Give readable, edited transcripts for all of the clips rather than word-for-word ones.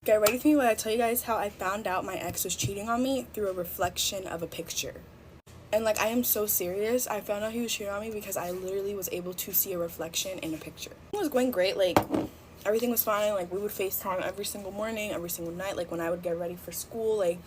Get ready for me when I tell you guys how I found out my ex was cheating on me through a reflection of a picture. And like, I am so serious. I found out he was cheating on me because I literally was able to see a reflection in a picture. It was going great. Like, everything was fine. Like, we would FaceTime every single morning, every single night. Like, when I would get ready for school, like,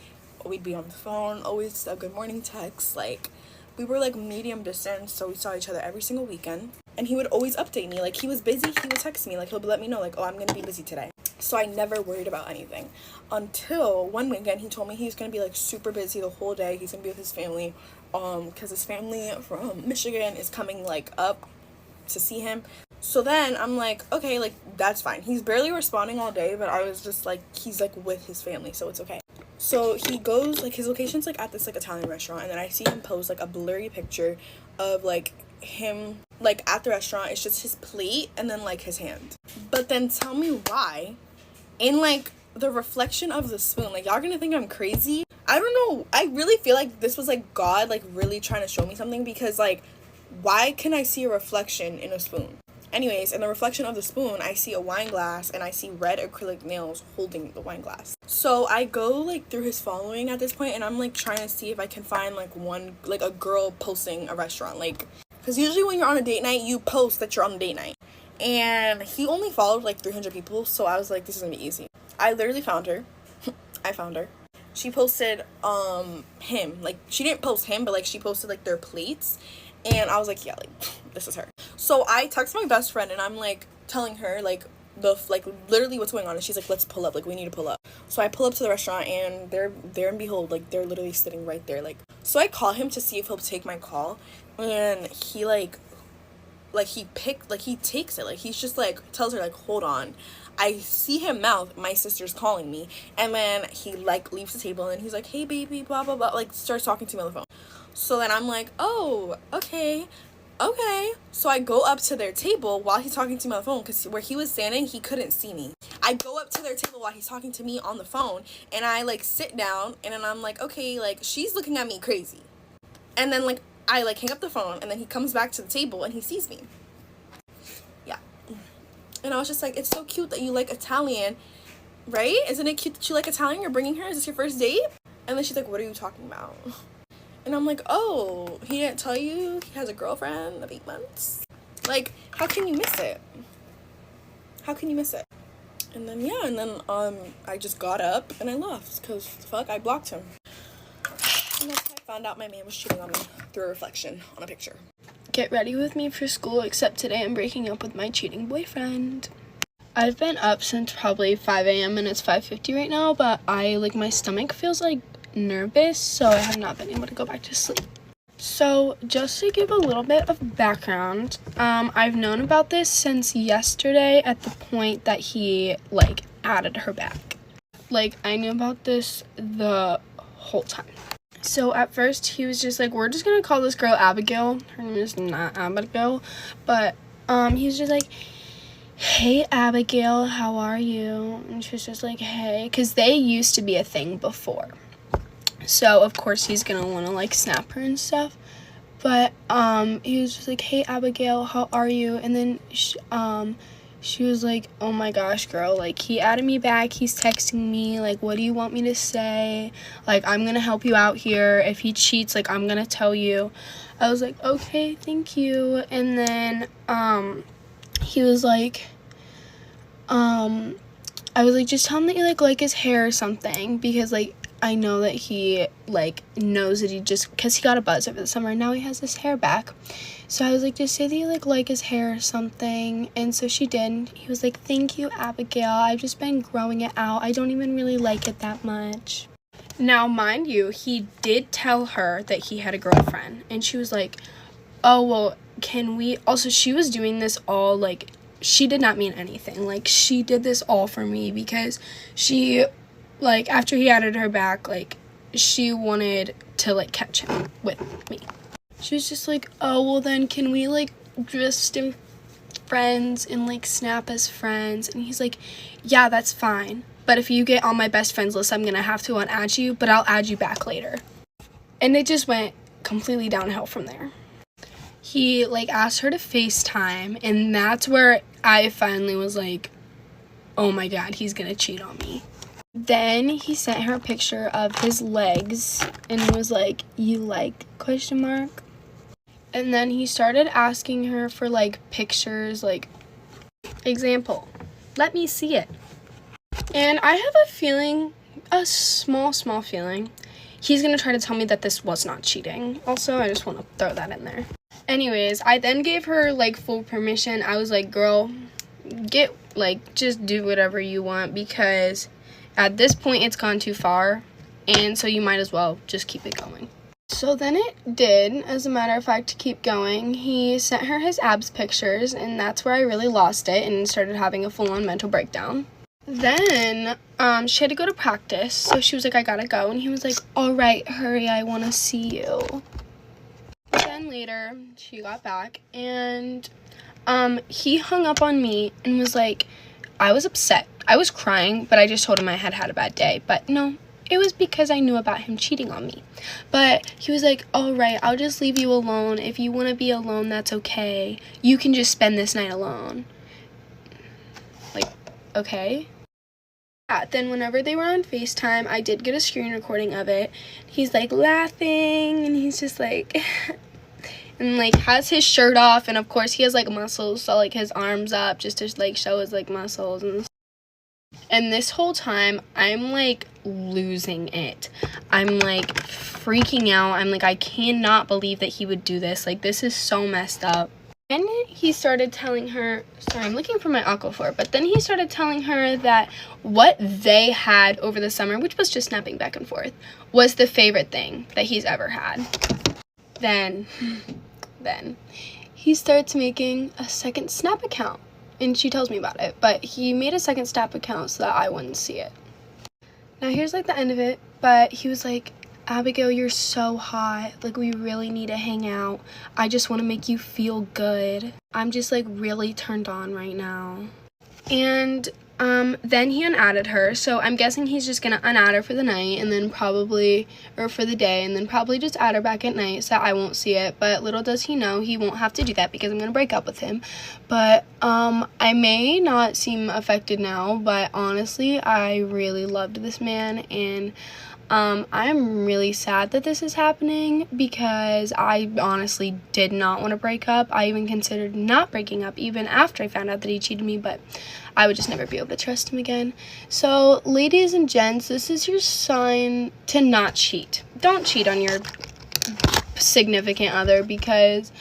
we'd be on the phone, always a good morning text. Like, we were like medium distance, so we saw each other every single weekend. And he would always update me. Like, he was busy, he would text me. Like, he'll let me know, like, oh, I'm gonna be busy today. So I never worried about anything until one weekend he told me he's gonna be like super busy the whole day. He's gonna be with his family, because his family from Michigan is coming like up to see him. So then I'm like, okay, like, that's fine. He's barely responding all day, but I was just like, he's like with his family, so it's okay. So he goes, like, his location's like at this like Italian restaurant, and then I see him post like a blurry picture of like him like at the restaurant. It's just his plate and then like his hand. But then tell me why in like the reflection of the spoon, like, y'all gonna think I'm crazy. I don't know, I really feel like this was like God like really trying to show me something, because like, why can I see a reflection in a spoon? Anyways, in the reflection of the spoon, I see a wine glass and I see red acrylic nails holding the wine glass. So I go like through his following at this point, and I'm like trying to see if I can find like a girl posting a restaurant, like, because usually when you're on a date night, you post that you're on a date night. And he only followed like 300 people, so I was like, this is gonna be easy. I literally found her. I found her. She posted him. Like, she didn't post him, but like she posted like their plates. And I was like, yeah, like, this is her. So I text my best friend, and I'm like telling her like literally what's going on, and she's like, let's pull up, like, we need to pull up. So I pull up to the restaurant, and there and behold, like, they're literally sitting right there. Like, so I call him to see if he'll take my call, and he he takes it. Like, he's just like tells her like, hold on. I see him mouth, my sister's calling me, and then he like leaves the table, and he's like, hey baby, blah blah blah, like starts talking to me on the phone. So then I'm like, oh, okay. So I go up to their table while he's talking to me on the phone, because where he was standing, he couldn't see me. I go up to their table while he's talking to me on the phone, and I like sit down, and then I'm like, okay, like, she's looking at me crazy. And then like I like hang up the phone, and then he comes back to the table and he sees me. Yeah. And I was just like, it's so cute that you like Italian, right? Isn't it cute that you like Italian? You're bringing her? Is this your first date? And then she's like, what are you talking about? And I'm like, oh, he didn't tell you he has a girlfriend of 8 months? Like, how can you miss it? How can you miss it? And then, yeah, and then I just got up and I left, because fuck, I blocked him. And that's how I found out my man was cheating on me, through a reflection on a picture. Get ready with me for school, except today I'm breaking up with my cheating boyfriend. I've been up since probably 5 a.m. and it's 5:50 right now, but my stomach feels like nervous, so I have not been able to go back to sleep. So just to give a little bit of background, I've known about this since yesterday, at the point that he like added her back. Like, I knew about this the whole time. So at first he was just like, we're just gonna call this girl Abigail. Her name is not Abigail, but he's just like, hey Abigail, how are you? And she's just like, hey, because they used to be a thing before. So of course he's gonna want to like snap her and stuff. But he was just like, hey Abigail, how are you? And then she was like, oh my gosh, girl, like, he added me back, he's texting me, like, what do you want me to say? Like, I'm gonna help you out here. If he cheats, like, I'm gonna tell you. I was like, okay, thank you. And then he was like, I was like, just tell him that you like his hair or something, because like I know that he like knows that because he got a buzz over the summer and now he has his hair back. So I was like, just say that you like his hair or something. And so she did. He was like, thank you, Abigail, I've just been growing it out, I don't even really like it that much. Now mind you, he did tell her that he had a girlfriend, and she was like, oh well, can we also, she was doing this all like, she did not mean anything. Like, she did this all for me, because she, like, after he added her back, like, she wanted to, like, catch him with me. She was just like, oh, well, then can we, like, just be friends and, like, snap as friends? And he's like, yeah, that's fine. But if you get on my best friends list, I'm gonna have to unadd you, but I'll add you back later. And it just went completely downhill from there. He, like, asked her to FaceTime, and that's where I finally was like, oh my god, he's gonna cheat on me. Then he sent her a picture of his legs and was like, "You like?" question mark. And then he started asking her for like pictures, like, example, let me see it. And I have a feeling, a small feeling, he's gonna try to tell me that this was not cheating. Also, I just want to throw that in there. Anyways, I then gave her like full permission. I was like, girl, get, like, just do whatever you want, because at this point it's gone too far, and so you might as well just keep it going. So then it did, as a matter of fact, keep going. He sent her his abs pictures, and that's where I really lost it and started having a full-on mental breakdown. Then she had to go to practice, so she was like, I gotta go, and he was like, all right, hurry, I want to see you. Then later she got back, and he hung up on me and was like, I was upset, I was crying, but I just told him I had had a bad day. But no, it was because I knew about him cheating on me. But he was like, all right, I'll just leave you alone. If you want to be alone, that's okay. You can just spend this night alone. Like, okay. Yeah, then whenever they were on FaceTime, I did get a screen recording of it. He's like laughing, and he's just like, and like has his shirt off, and of course he has like muscles, so like his arms up just to like show his like muscles. And this whole time I'm like losing it. I'm like freaking out. I'm like, I cannot believe that he would do this. Like, this is so messed up. Then he started telling her, sorry, I'm looking for my Aquaphor, but then he started telling her that what they had over the summer, which was just snapping back and forth, was the favorite thing that he's ever had. Then he starts making a second Snap account, and she tells me about it, but he made a second Snap account so that I wouldn't see it. Now here's like the end of it, but he was like, Abigail, you're so hot, like, we really need to hang out. I just want to make you feel good. I'm just like really turned on right now. And then he unadded her, so I'm guessing he's just gonna unadd her for the night, and then probably, or for the day, and then probably just add her back at night so I won't see it. But little does he know, he won't have to do that because I'm gonna break up with him. But I may not seem affected now, but honestly, I really loved this man, and I'm really sad that this is happening because I honestly did not want to break up. I even considered not breaking up even after I found out that he cheated me, but I would just never be able to trust him again. So, ladies and gents, this is your sign to not cheat. Don't cheat on your significant other, because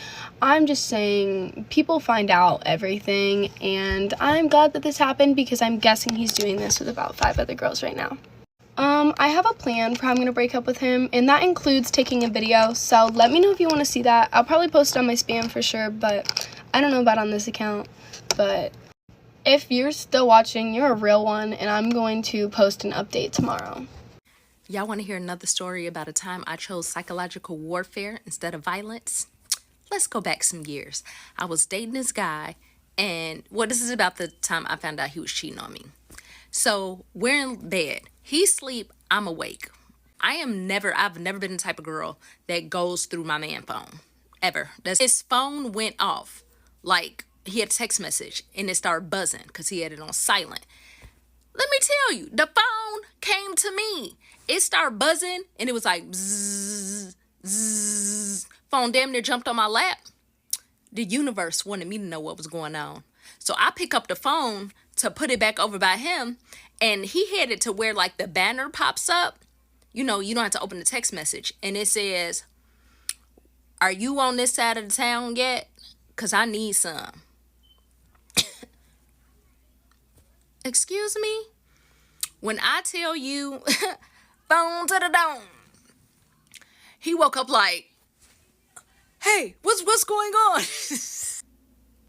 I'm just saying, people find out everything, and I'm glad that this happened because I'm guessing he's doing this with about 5 other girls right now. I have a plan for how I'm going to break up with him, and that includes taking a video, so let me know if you want to see that. I'll probably post it on my spam for sure, but I don't know about on this account. But if you're still watching, you're a real one, and I'm going to post an update tomorrow. Y'all want to hear another story about a time I chose psychological warfare instead of violence? Let's go back some years. I was dating this guy, and this is about the time I found out he was cheating on me. So we're in bed. He's asleep, I'm awake. I've never been the type of girl that goes through my man phone. Ever. His phone went off. Like, he had a text message, and it started buzzing because he had it on silent. Let me tell you, the phone came to me. It started buzzing, and it was like, bzzz, bzzz. Phone damn near jumped on my lap. The universe wanted me to know what was going on. So I pick up the phone to put it back over by him, and he had it to where like the banner pops up. You know, you don't have to open the text message, and it says, are you on this side of the town yet? Because I need some. Excuse me? When I tell you, phone to the dome. He woke up like, hey, what's going on?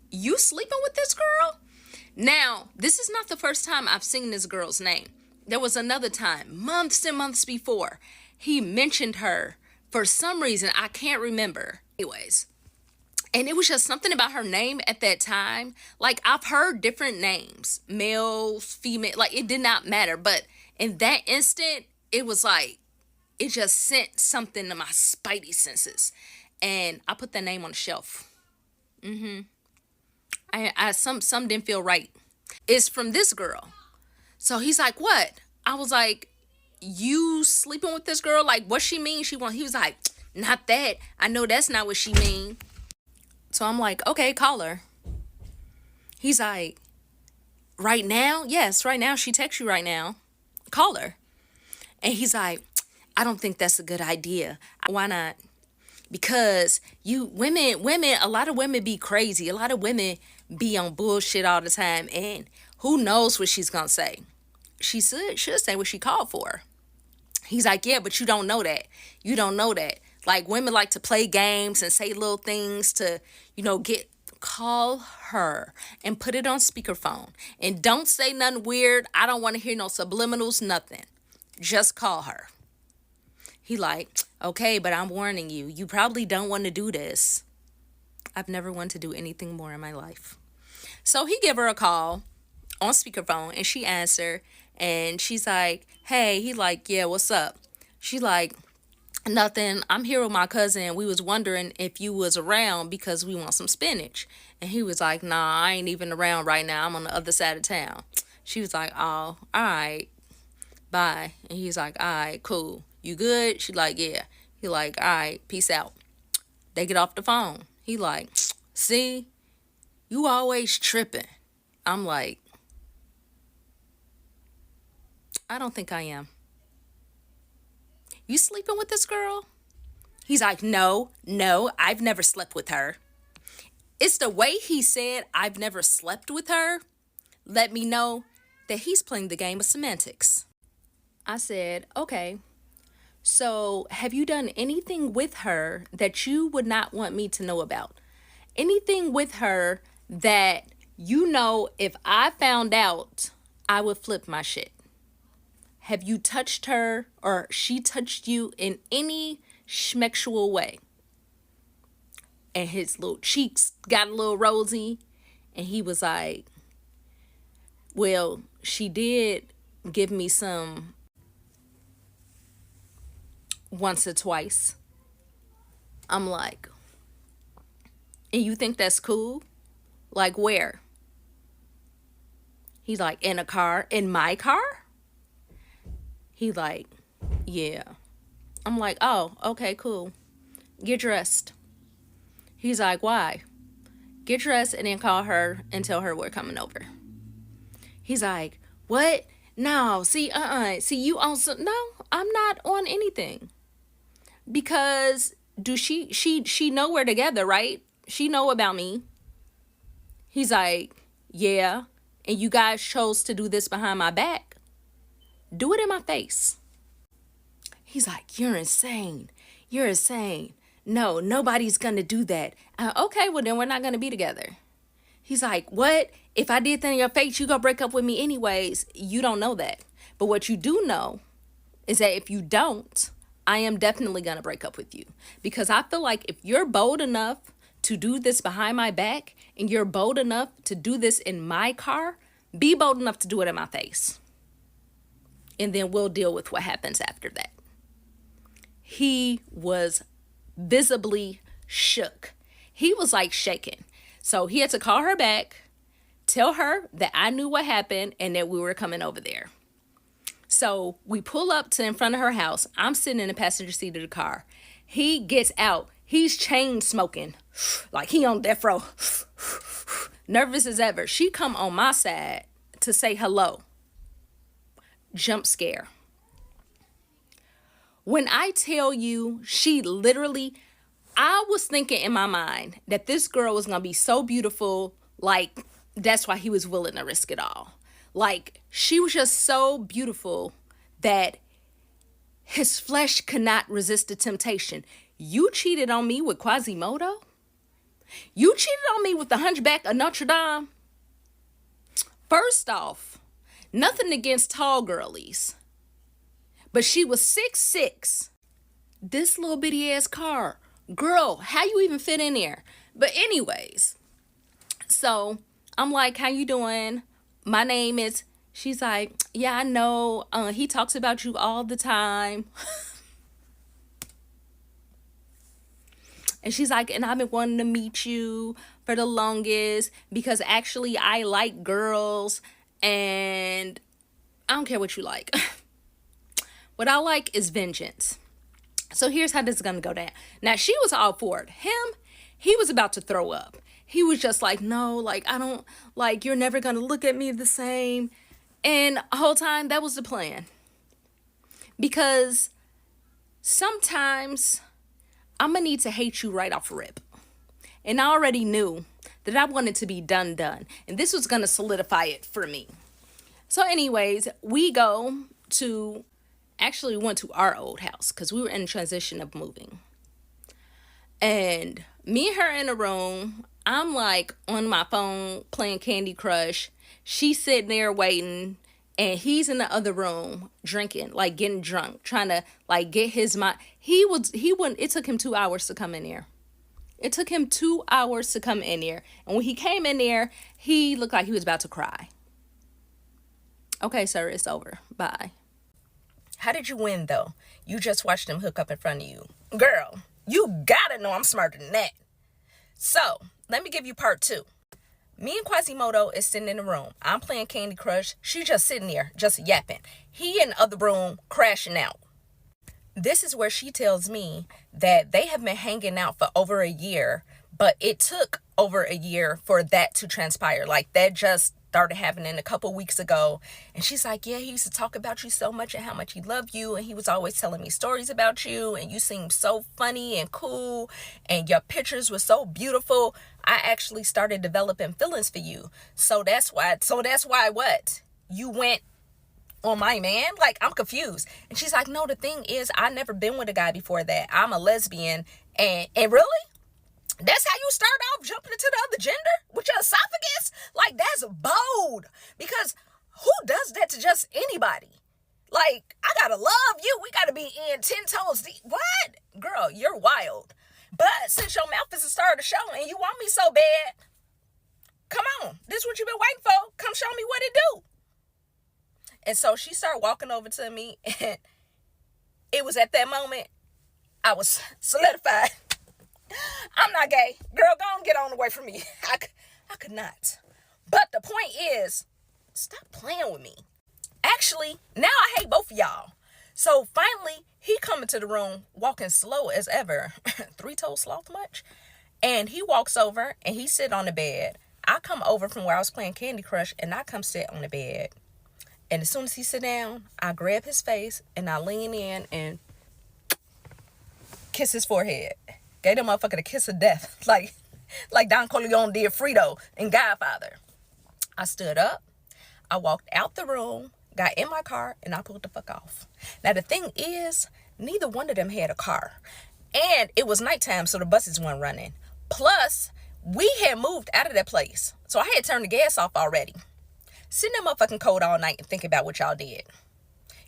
You sleeping with this girl? Now, this is not the first time I've seen this girl's name. There was another time, months and months before, he mentioned her for some reason I can't remember. Anyways, and it was just something about her name at that time. Like, I've heard different names, male, female, like it did not matter. But in that instant, it was like, it just sent something to my spidey senses. And I put that name on the shelf. Some didn't feel right. It's from this girl. So he's like, what? I was like, you sleeping with this girl? Like, what she mean? He was like, not that. I know that's not what she mean. So I'm like, okay, call her. He's like, right now? Yes, right now. She texts you right now. Call her. And he's like, I don't think that's a good idea. Why not? Because a lot of women be crazy. A lot of women be on bullshit all the time. And who knows what she's going to say? She should say what she called for. He's like, yeah, but you don't know that. You don't know that. Like, women like to play games and say little things to, call her and put it on speakerphone. And don't say nothing weird. I don't want to hear no subliminals, nothing. Just call her. He like, okay, but I'm warning you. You probably don't want to do this. I've never wanted to do anything more in my life. So he give her a call on speakerphone and she answer and she's like, hey, he like, yeah, what's up? She like, nothing. I'm here with my cousin. We was wondering if you was around because we want some spinach. And he was like, nah, I ain't even around right now. I'm on the other side of town. She was like, oh, all right, bye. And he's like, all right, cool. You good? She like, yeah. He like, all right, peace out. They get off the phone. He like, see, you always tripping. I'm like, I don't think I am. You sleeping with this girl? He's like, no, I've never slept with her. It's the way he said, I've never slept with her, let me know that he's playing the game of semantics. I said, okay, so have you done anything with her that you would not want me to know about? Anything with her that if I found out, I would flip my shit? Have you touched her or she touched you in any schmexual way? And his little cheeks got a little rosy. And he was like, well, she did give me some once or twice. I'm like, and you think that's cool? Like where? He's like, in a car, in my car? He like, yeah. I'm like, oh, okay, cool. Get dressed. He's like, why? Get dressed and then call her and tell her we're coming over. He's like, what? No, see, see, you also, no, I'm not on anything. Because she know we're together, right? She know about me. He's like, yeah. And you guys chose to do this behind my back. Do it in my face. He's like, you're insane. You're insane. No, nobody's going to do that. Okay, well, then we're not going to be together. He's like, what? If I did that in your face, you going to break up with me anyways. You don't know that. But what you do know is that if you don't, I am definitely going to break up with you. Because I feel like if you're bold enough to do this behind my back and you're bold enough to do this in my car, be bold enough to do it in my face. And then we'll deal with what happens after that. He was visibly shook. He was like shaking. So he had to call her back, tell her that I knew what happened and that we were coming over there. So we pull up to in front of her house. I'm sitting in the passenger seat of the car. He gets out. He's chain smoking. Like he on death row. Nervous as ever. She come on my side to say hello. Jump scare. When I tell you, she literally, I was thinking in my mind that this girl was going to be so beautiful. Like, that's why he was willing to risk it all. Like, she was just so beautiful that his flesh could not resist the temptation. You cheated on me with Quasimodo? You cheated on me with the Hunchback of Notre Dame? First off, nothing against tall girlies, but she was 6'6". This little bitty ass car. Girl, how you even fit in there? But anyways, so I'm like, how you doing? My name is, she's like, yeah, I know. He talks about you all the time. And she's like, and I've been wanting to meet you for the longest because actually I like girls and I don't care what you like. What I like is vengeance. So here's how this is gonna go down. Now she was all for it. He was about to throw up. He was just like, no, like I don't, like you're never gonna look at me the same. And the whole time that was the plan. Because sometimes I'm gonna need to hate you right off rip. And I already knew that I wanted to be done. And this was gonna solidify it for me. So anyways, we went to our old house because we were in transition of moving. And me and her in a room, I'm like on my phone playing Candy Crush. She's sitting there waiting, and he's in the other room drinking, like getting drunk, trying to like get his mind. He wouldn't, it took him 2 hours to come in there. It took him 2 hours to come in there. And when he came in there, he looked like he was about to cry. Okay, sir, it's over. Bye. How did you win, though? You just watched him hook up in front of you. Girl, you gotta know I'm smarter than that. So, let me give you part 2. Me and Quasimodo is sitting in the room. I'm playing Candy Crush. She just sitting there, just yapping. He in the other room, crashing out. This is where she tells me that they have been hanging out for over a year, but it took over a year for that to transpire. Like, that just started happening a couple weeks ago. And she's like, yeah, he used to talk about you so much and how much he loved you. And he was always telling me stories about you. And you seemed so funny and cool. And your pictures were so beautiful. I actually started developing feelings for you. So that's why what? You went on my man? Like, I'm confused. And she's like, no, the thing is, I never been with a guy before that. I'm a lesbian. And really? That's how you start off jumping into the other gender with your esophagus? Like, that's bold. Because who does that to just anybody? Like, I gotta love you. We gotta be in 10 toes deep. What? Girl, you're wild. But since your mouth is the star of the show and you want me so bad, come on. This is what you've been waiting for. Come show me what it do. And so she started walking over to me, and it was at that moment I was solidified. I'm not gay. Girl, go and get on away from me. I could not. But the point is, stop playing with me. Actually, now I hate both of y'all. So finally, he come into the room walking slow as ever. 3-toed sloth much? And he walks over and he sit on the bed. I come over from where I was playing Candy Crush and I come sit on the bed. And as soon as he sit down, I grab his face and I lean in and kiss his forehead. Gave that motherfucker the kiss of death. Like Don Corleone did Frito in Godfather. I stood up. I walked out the room, got in my car, and I pulled the fuck off. Now, the thing is, neither one of them had a car. And it was nighttime, so the buses weren't running. Plus, we had moved out of that place. So I had turned the gas off already. Sitting in motherfucking cold all night and thinking about what y'all did.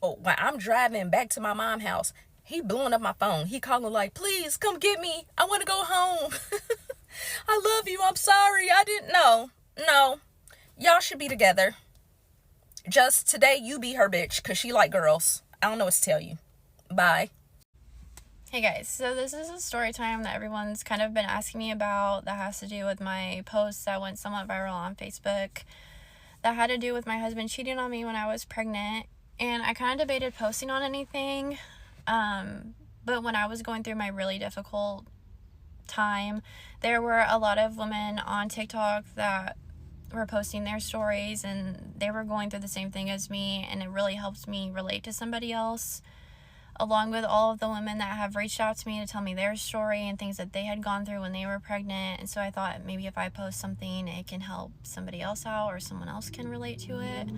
Oh, when I'm driving back to my mom's house, he blowing up my phone. He calling like, please come get me. I want to go home. I love you. I'm sorry. I didn't know. No. Y'all should be together. Just today you be her bitch because she like girls. I don't know what to tell you. Bye. Hey guys, so this is a story time that everyone's kind of been asking me about that has to do with my post that went somewhat viral on Facebook that had to do with my husband cheating on me when I was pregnant. And I kind of debated posting on anything, but when I was going through my really difficult time, there were a lot of women on TikTok that were posting their stories and they were going through the same thing as me, and it really helped me relate to somebody else, along with all of the women that have reached out to me to tell me their story and things that they had gone through when they were pregnant. And so I thought maybe if I post something, it can help somebody else out or someone else can relate to it.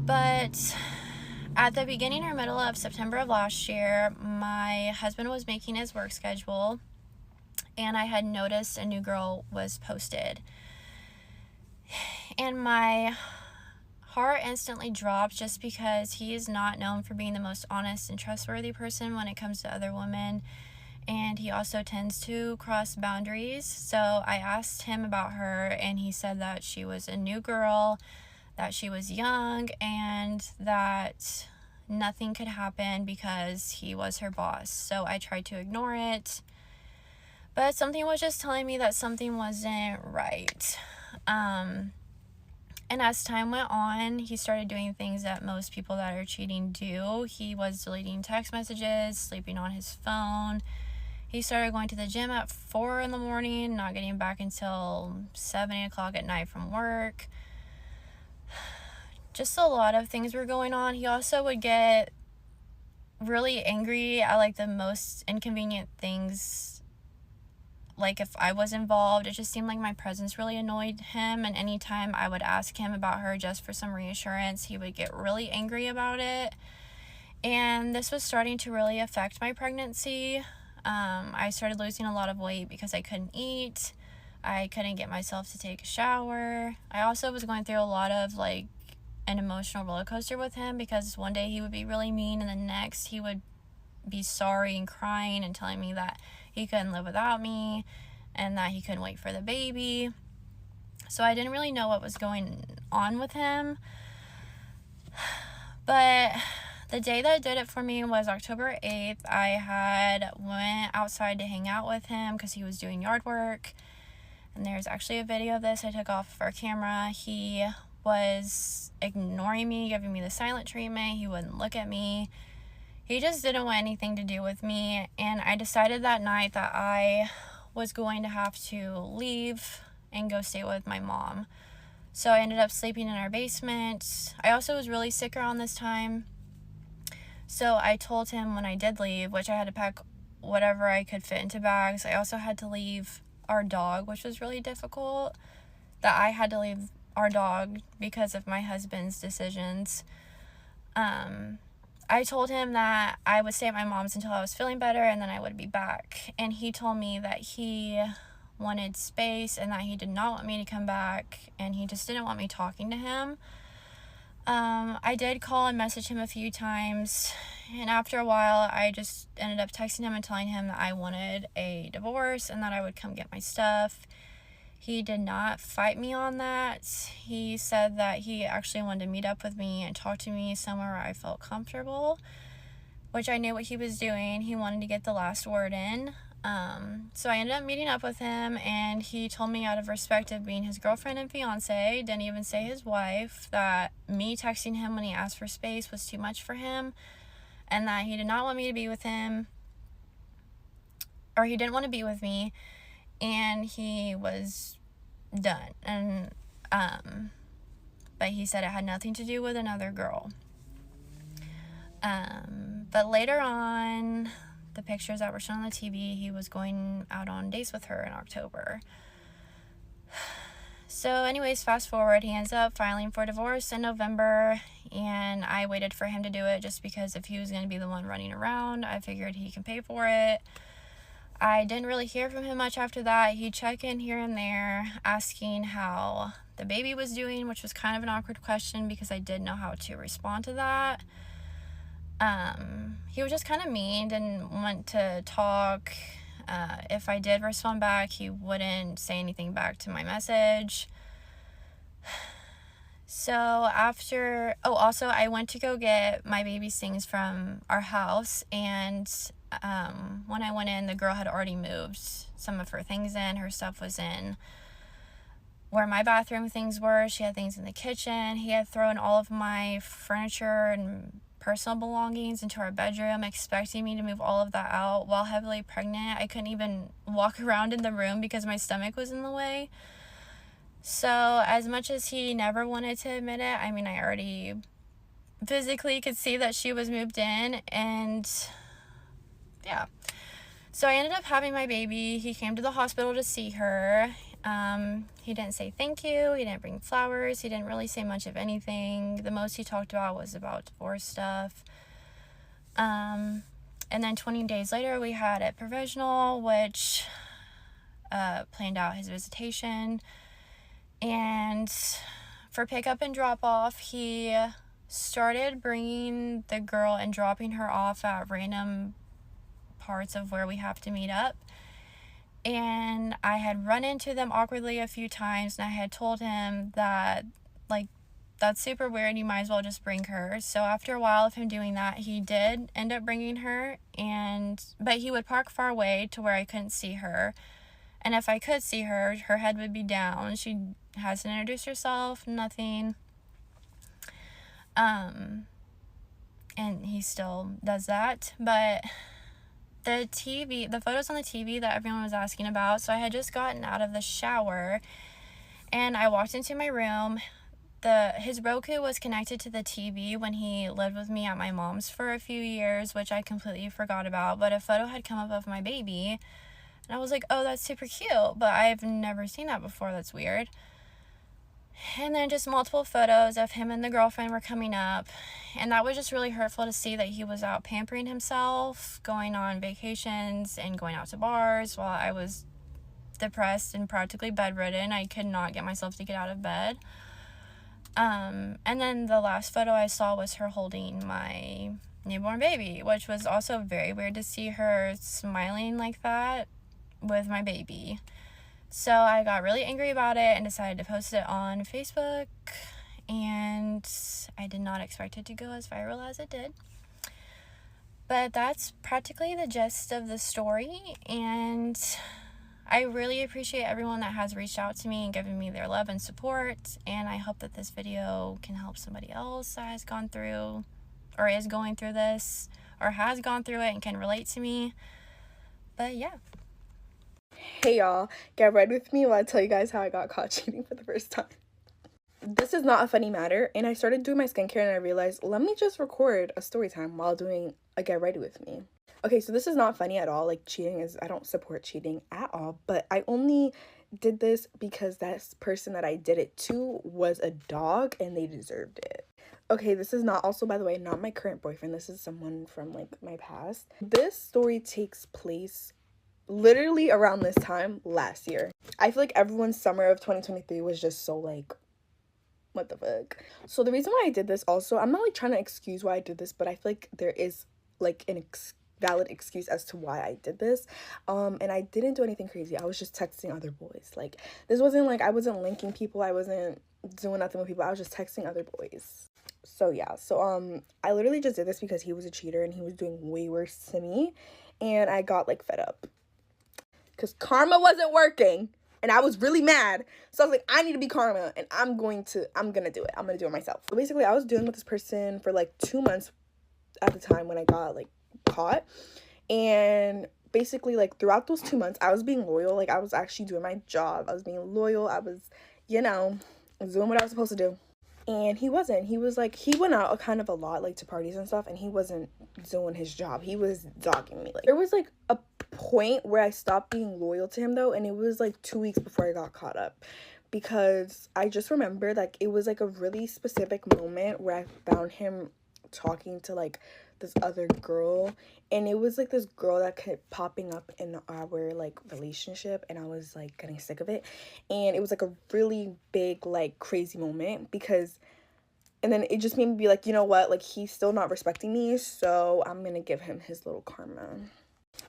But at the beginning or middle of September of last year, my husband was making his work schedule and I had noticed a new girl was posted. And my heart instantly dropped just because he is not known for being the most honest and trustworthy person when it comes to other women, and he also tends to cross boundaries. So I asked him about her and he said that she was a new girl, that she was young, and that nothing could happen because he was her boss. So I tried to ignore it, but something was just telling me that something wasn't right. And as time went on, he started doing things that most people that are cheating do. He was deleting text messages, sleeping on his phone. He started going to the gym at 4 in the morning, not getting back until 7, 8 o'clock at night from work. Just a lot of things were going on. He also would get really angry at like the most inconvenient things. Like if I was involved, it just seemed like my presence really annoyed him, and anytime I would ask him about her just for some reassurance, he would get really angry about it. And this was starting to really affect my pregnancy. I started losing a lot of weight because I couldn't eat. I couldn't get myself to take a shower. I also was going through a lot of like an emotional roller coaster with him, because one day he would be really mean and the next he would be sorry and crying and telling me that he couldn't live without me and that he couldn't wait for the baby. So I didn't really know what was going on with him. But the day that did it for me was October 8th. I went outside to hang out with him because he was doing yard work. And there's actually a video of this I took off of our camera. He was ignoring me, giving me the silent treatment. He wouldn't look at me. He just didn't want anything to do with me. And I decided that night that I was going to have to leave and go stay with my mom. So I ended up sleeping in our basement. I also was really sick around this time. So I told him when I did leave, which I had to pack whatever I could fit into bags. I also had to leave our dog, which was really difficult, that I had to leave our dog because of my husband's decisions. I told him that I would stay at my mom's until I was feeling better and then I would be back. And he told me that he wanted space and that he did not want me to come back and he just didn't want me talking to him. I did call and message him a few times, and after a while I just ended up texting him and telling him that I wanted a divorce and that I would come get my stuff. He did not fight me on that. He said that he actually wanted to meet up with me and talk to me somewhere where I felt comfortable, which I knew what he was doing. He wanted to get the last word in. So I ended up meeting up with him, and he told me out of respect of being his girlfriend and fiance, didn't even say his wife, that me texting him when he asked for space was too much for him, and that he did not want me to be with him, or he didn't want to be with me, and he was done. And but he said it had nothing to do with another girl. But later on, the pictures that were shown on the TV, he was going out on dates with her in October. So anyways, fast forward, he ends up filing for divorce in November, and I waited for him to do it just because if he was going to be the one running around, I figured he can pay for it. I didn't really hear from him much after that. He'd check in here and there asking how the baby was doing, which was kind of an awkward question because I didn't know how to respond to that. He was just kind of mean, didn't want to talk. If I did respond back, he wouldn't say anything back to my message. So also I went to go get my baby's things from our house, and when I went in, the girl had already moved some of her things in. Her stuff was in where my bathroom things were. She had things in the kitchen. He had thrown all of my furniture and personal belongings into our bedroom, expecting me to move all of that out while heavily pregnant. I couldn't even walk around in the room because my stomach was in the way. So as much as he never wanted to admit it, I mean, I already physically could see that she was moved in, and yeah. So I ended up having my baby. He came to the hospital to see her. He didn't say thank you. He didn't bring flowers. He didn't really say much of anything. The most he talked about was about divorce stuff. And then 20 days later, we had a provisional, which planned out his visitation. And for pickup and drop off, he started bringing the girl and dropping her off at random parts of where we have to meet up. And I had run into them awkwardly a few times, and I had told him that, like, that's super weird, you might as well just bring her. So after a while of him doing that, he did end up bringing her, but he would park far away to where I couldn't see her, And if I could see her, her head would be down. She hasn't introduced herself, nothing. And he still does that. But the photos on the TV that everyone was asking about, so I had just gotten out of the shower and I walked into my room. His Roku was connected to the TV when he lived with me at my mom's for a few years, which I completely forgot about, but a photo had come up of my baby, and I was like, oh, that's super cute, but I've never seen that before, that's weird. And then just multiple photos of him and the girlfriend were coming up, and that was just really hurtful to see that he was out pampering himself, going on vacations and going out to bars while I was depressed and practically bedridden. I could not get myself to get out of bed. And then the last photo I saw was her holding my newborn baby, which was also very weird to see her smiling like that with my baby. So I got really angry about it and decided to post it on Facebook, and I did not expect it to go as viral as it did. But that's practically the gist of the story, and I really appreciate everyone that has reached out to me and given me their love and support, and I hope that this video can help somebody else that has gone through or is going through this or has gone through it and can relate to me. But yeah. Hey y'all, get ready with me while I tell you guys how I got caught cheating for the first time. This is not a funny matter, and I started doing my skincare and I realized, let me just record a story time while doing a get ready with me. Okay, so this is not funny at all. Like, I don't support cheating at all, but I only did this because that person that I did it to was a dog and they deserved it. Okay, this is not, also, by the way, not my current boyfriend. This is someone from, like, my past. This story takes place literally around this time last year. I feel like everyone's summer of 2023 was just so, like, what the fuck. So the reason why I did this also, I'm not, like, trying to excuse why I did this, but I feel like there is, like, an valid excuse as to why I did this. And I didn't do anything crazy. I was just texting other boys. Like, this wasn't like, I wasn't linking people, I wasn't doing nothing with people, I was just texting other boys. So yeah, so I literally just did this because he was a cheater and he was doing way worse to me, and I got, like, fed up because karma wasn't working and I was really mad. So I was like, I need to be karma, and I'm gonna do it. I'm gonna do it myself. So basically, I was dealing with this person for like 2 months at the time when I got, like, caught. And basically, like, throughout those 2 months, I was being loyal. Like, I was actually doing my job. I was being loyal. I was, doing what I was supposed to do. And he wasn't. He was like, he went out kind of a lot, like, to parties and stuff, and he wasn't doing his job. He was dogging me. Like, there was, like, a point where I stopped being loyal to him, though, and it was, like, 2 weeks before I got caught up. Because I just remember, like, it was, like, a really specific moment where I found him talking to, like, this other girl, and it was, like, this girl that kept popping up in our, like, relationship, and I was, like, getting sick of it. And it was, like, a really big, like, crazy moment, because, and then it just made me be like, you know what, like, he's still not respecting me, so I'm gonna give him his little karma.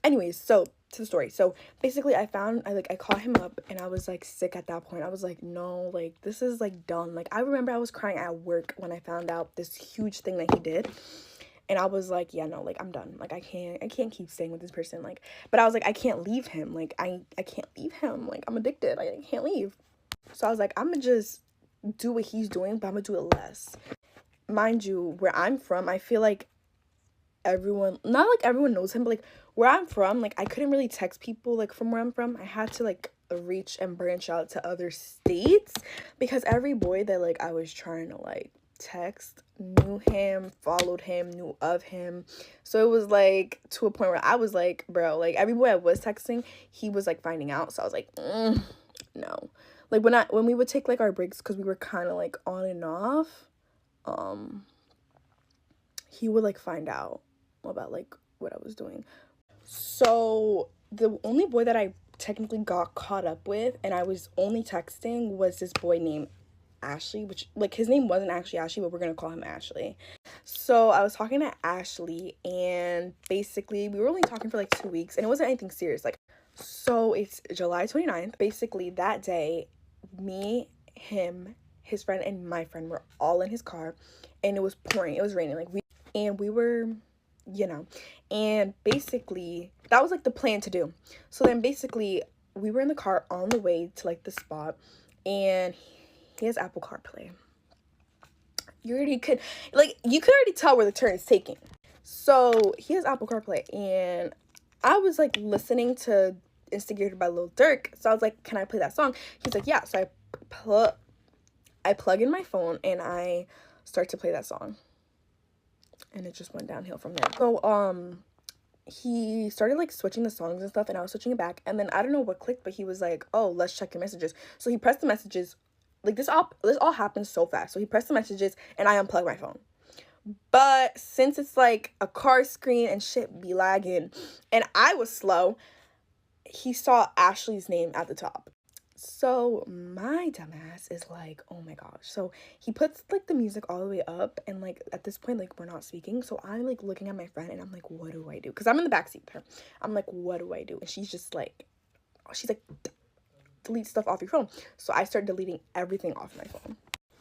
Anyways, so to the story. So basically, I caught him up, and I was, like, sick at that point. I was like, no, like, this is, like, done. Like, I remember I was crying at work when I found out this huge thing that he did. And I was like, yeah, no, like, I'm done. Like, I can't keep staying with this person. Like, but I was like, I can't leave him. Like, I can't leave him. Like, I'm addicted. I can't leave. So I was like, I'm gonna just do what he's doing, but I'm gonna do it less. Mind you, where I'm from, I feel like everyone, not like everyone knows him, but, like, where I'm from, like, I couldn't really text people, like, from where I'm from. I had to, like, reach and branch out to other states, because every boy that, like, I was trying to, like, text knew him, followed him, knew of him. So it was, like, to a point where I was like, bro, like, every boy I was texting, he was, like, finding out. So I was like, no. Like, when we would take, like, our breaks, because we were kind of, like, on and off, he would, like, find out about, like, what I was doing. So the only boy that I technically got caught up with and I was only texting was this boy named Ashley, which, like, his name wasn't actually Ashley, but we're gonna call him Ashley. So I was talking to Ashley, and basically we were only talking for, like, 2 weeks, and it wasn't anything serious. Like, so it's July 29th. Basically that day, me, him, his friend, and my friend were all in his car, and it was pouring, it was raining, like, we were, and basically that was, like, the plan to do. So then basically we were in the car on the way to like the spot, and he has Apple CarPlay. You could already tell where the turn is taking. So he has Apple CarPlay, and I was like listening to Instigated by Lil Durk. So I was like, can I play that song? He's like, yeah. So I plug in my phone and I start to play that song, and it just went downhill from there. So he started like switching the songs and stuff, and I was switching it back, and then I don't know what clicked, but he was like, oh, let's check your messages. So he pressed the messages. Like this all happened so fast. So he pressed the messages and I unplugged my phone. But since it's like a car screen and shit be lagging and I was slow, he saw Ashley's name at the top. So my dumbass is like, oh my gosh. So he puts like the music all the way up, and like at this point, like we're not speaking. So I'm like looking at my friend and I'm like, what do I do? Because I'm in the backseat with her. I'm like, what do I do? And she's like, delete stuff off your phone. So I started deleting everything off my phone,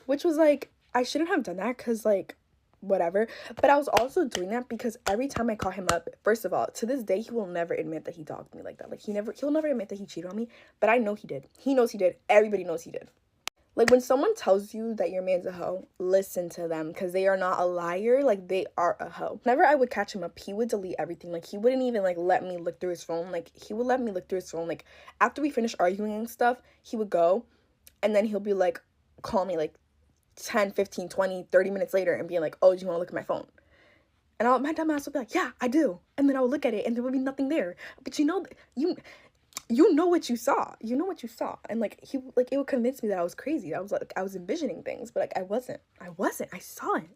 which was like, I shouldn't have done that because like whatever, but I was also doing that because every time I call him up, first of all, to this day he will never admit that he dogged me like that. Like he'll never admit that he cheated on me, but I know he did. He knows he did. Everybody knows he did. Like, when someone tells you that your man's a hoe, listen to them, because they are not a liar. Like, they are a hoe. Whenever I would catch him up, he would delete everything. Like, he wouldn't even, like, let me look through his phone. Like, he would let me look through his phone. Like, after we finished arguing and stuff, he would go, and then he'll be, like, call me, like, 10, 15, 20, 30 minutes later and be like, oh, do you want to look at my phone? And my dumb ass would be like, yeah, I do. And then I would look at it, and there would be nothing there. But you know what you saw. You know what you saw. And, like, it would convince me that I was crazy. I was envisioning things, but, like, I wasn't. I saw it.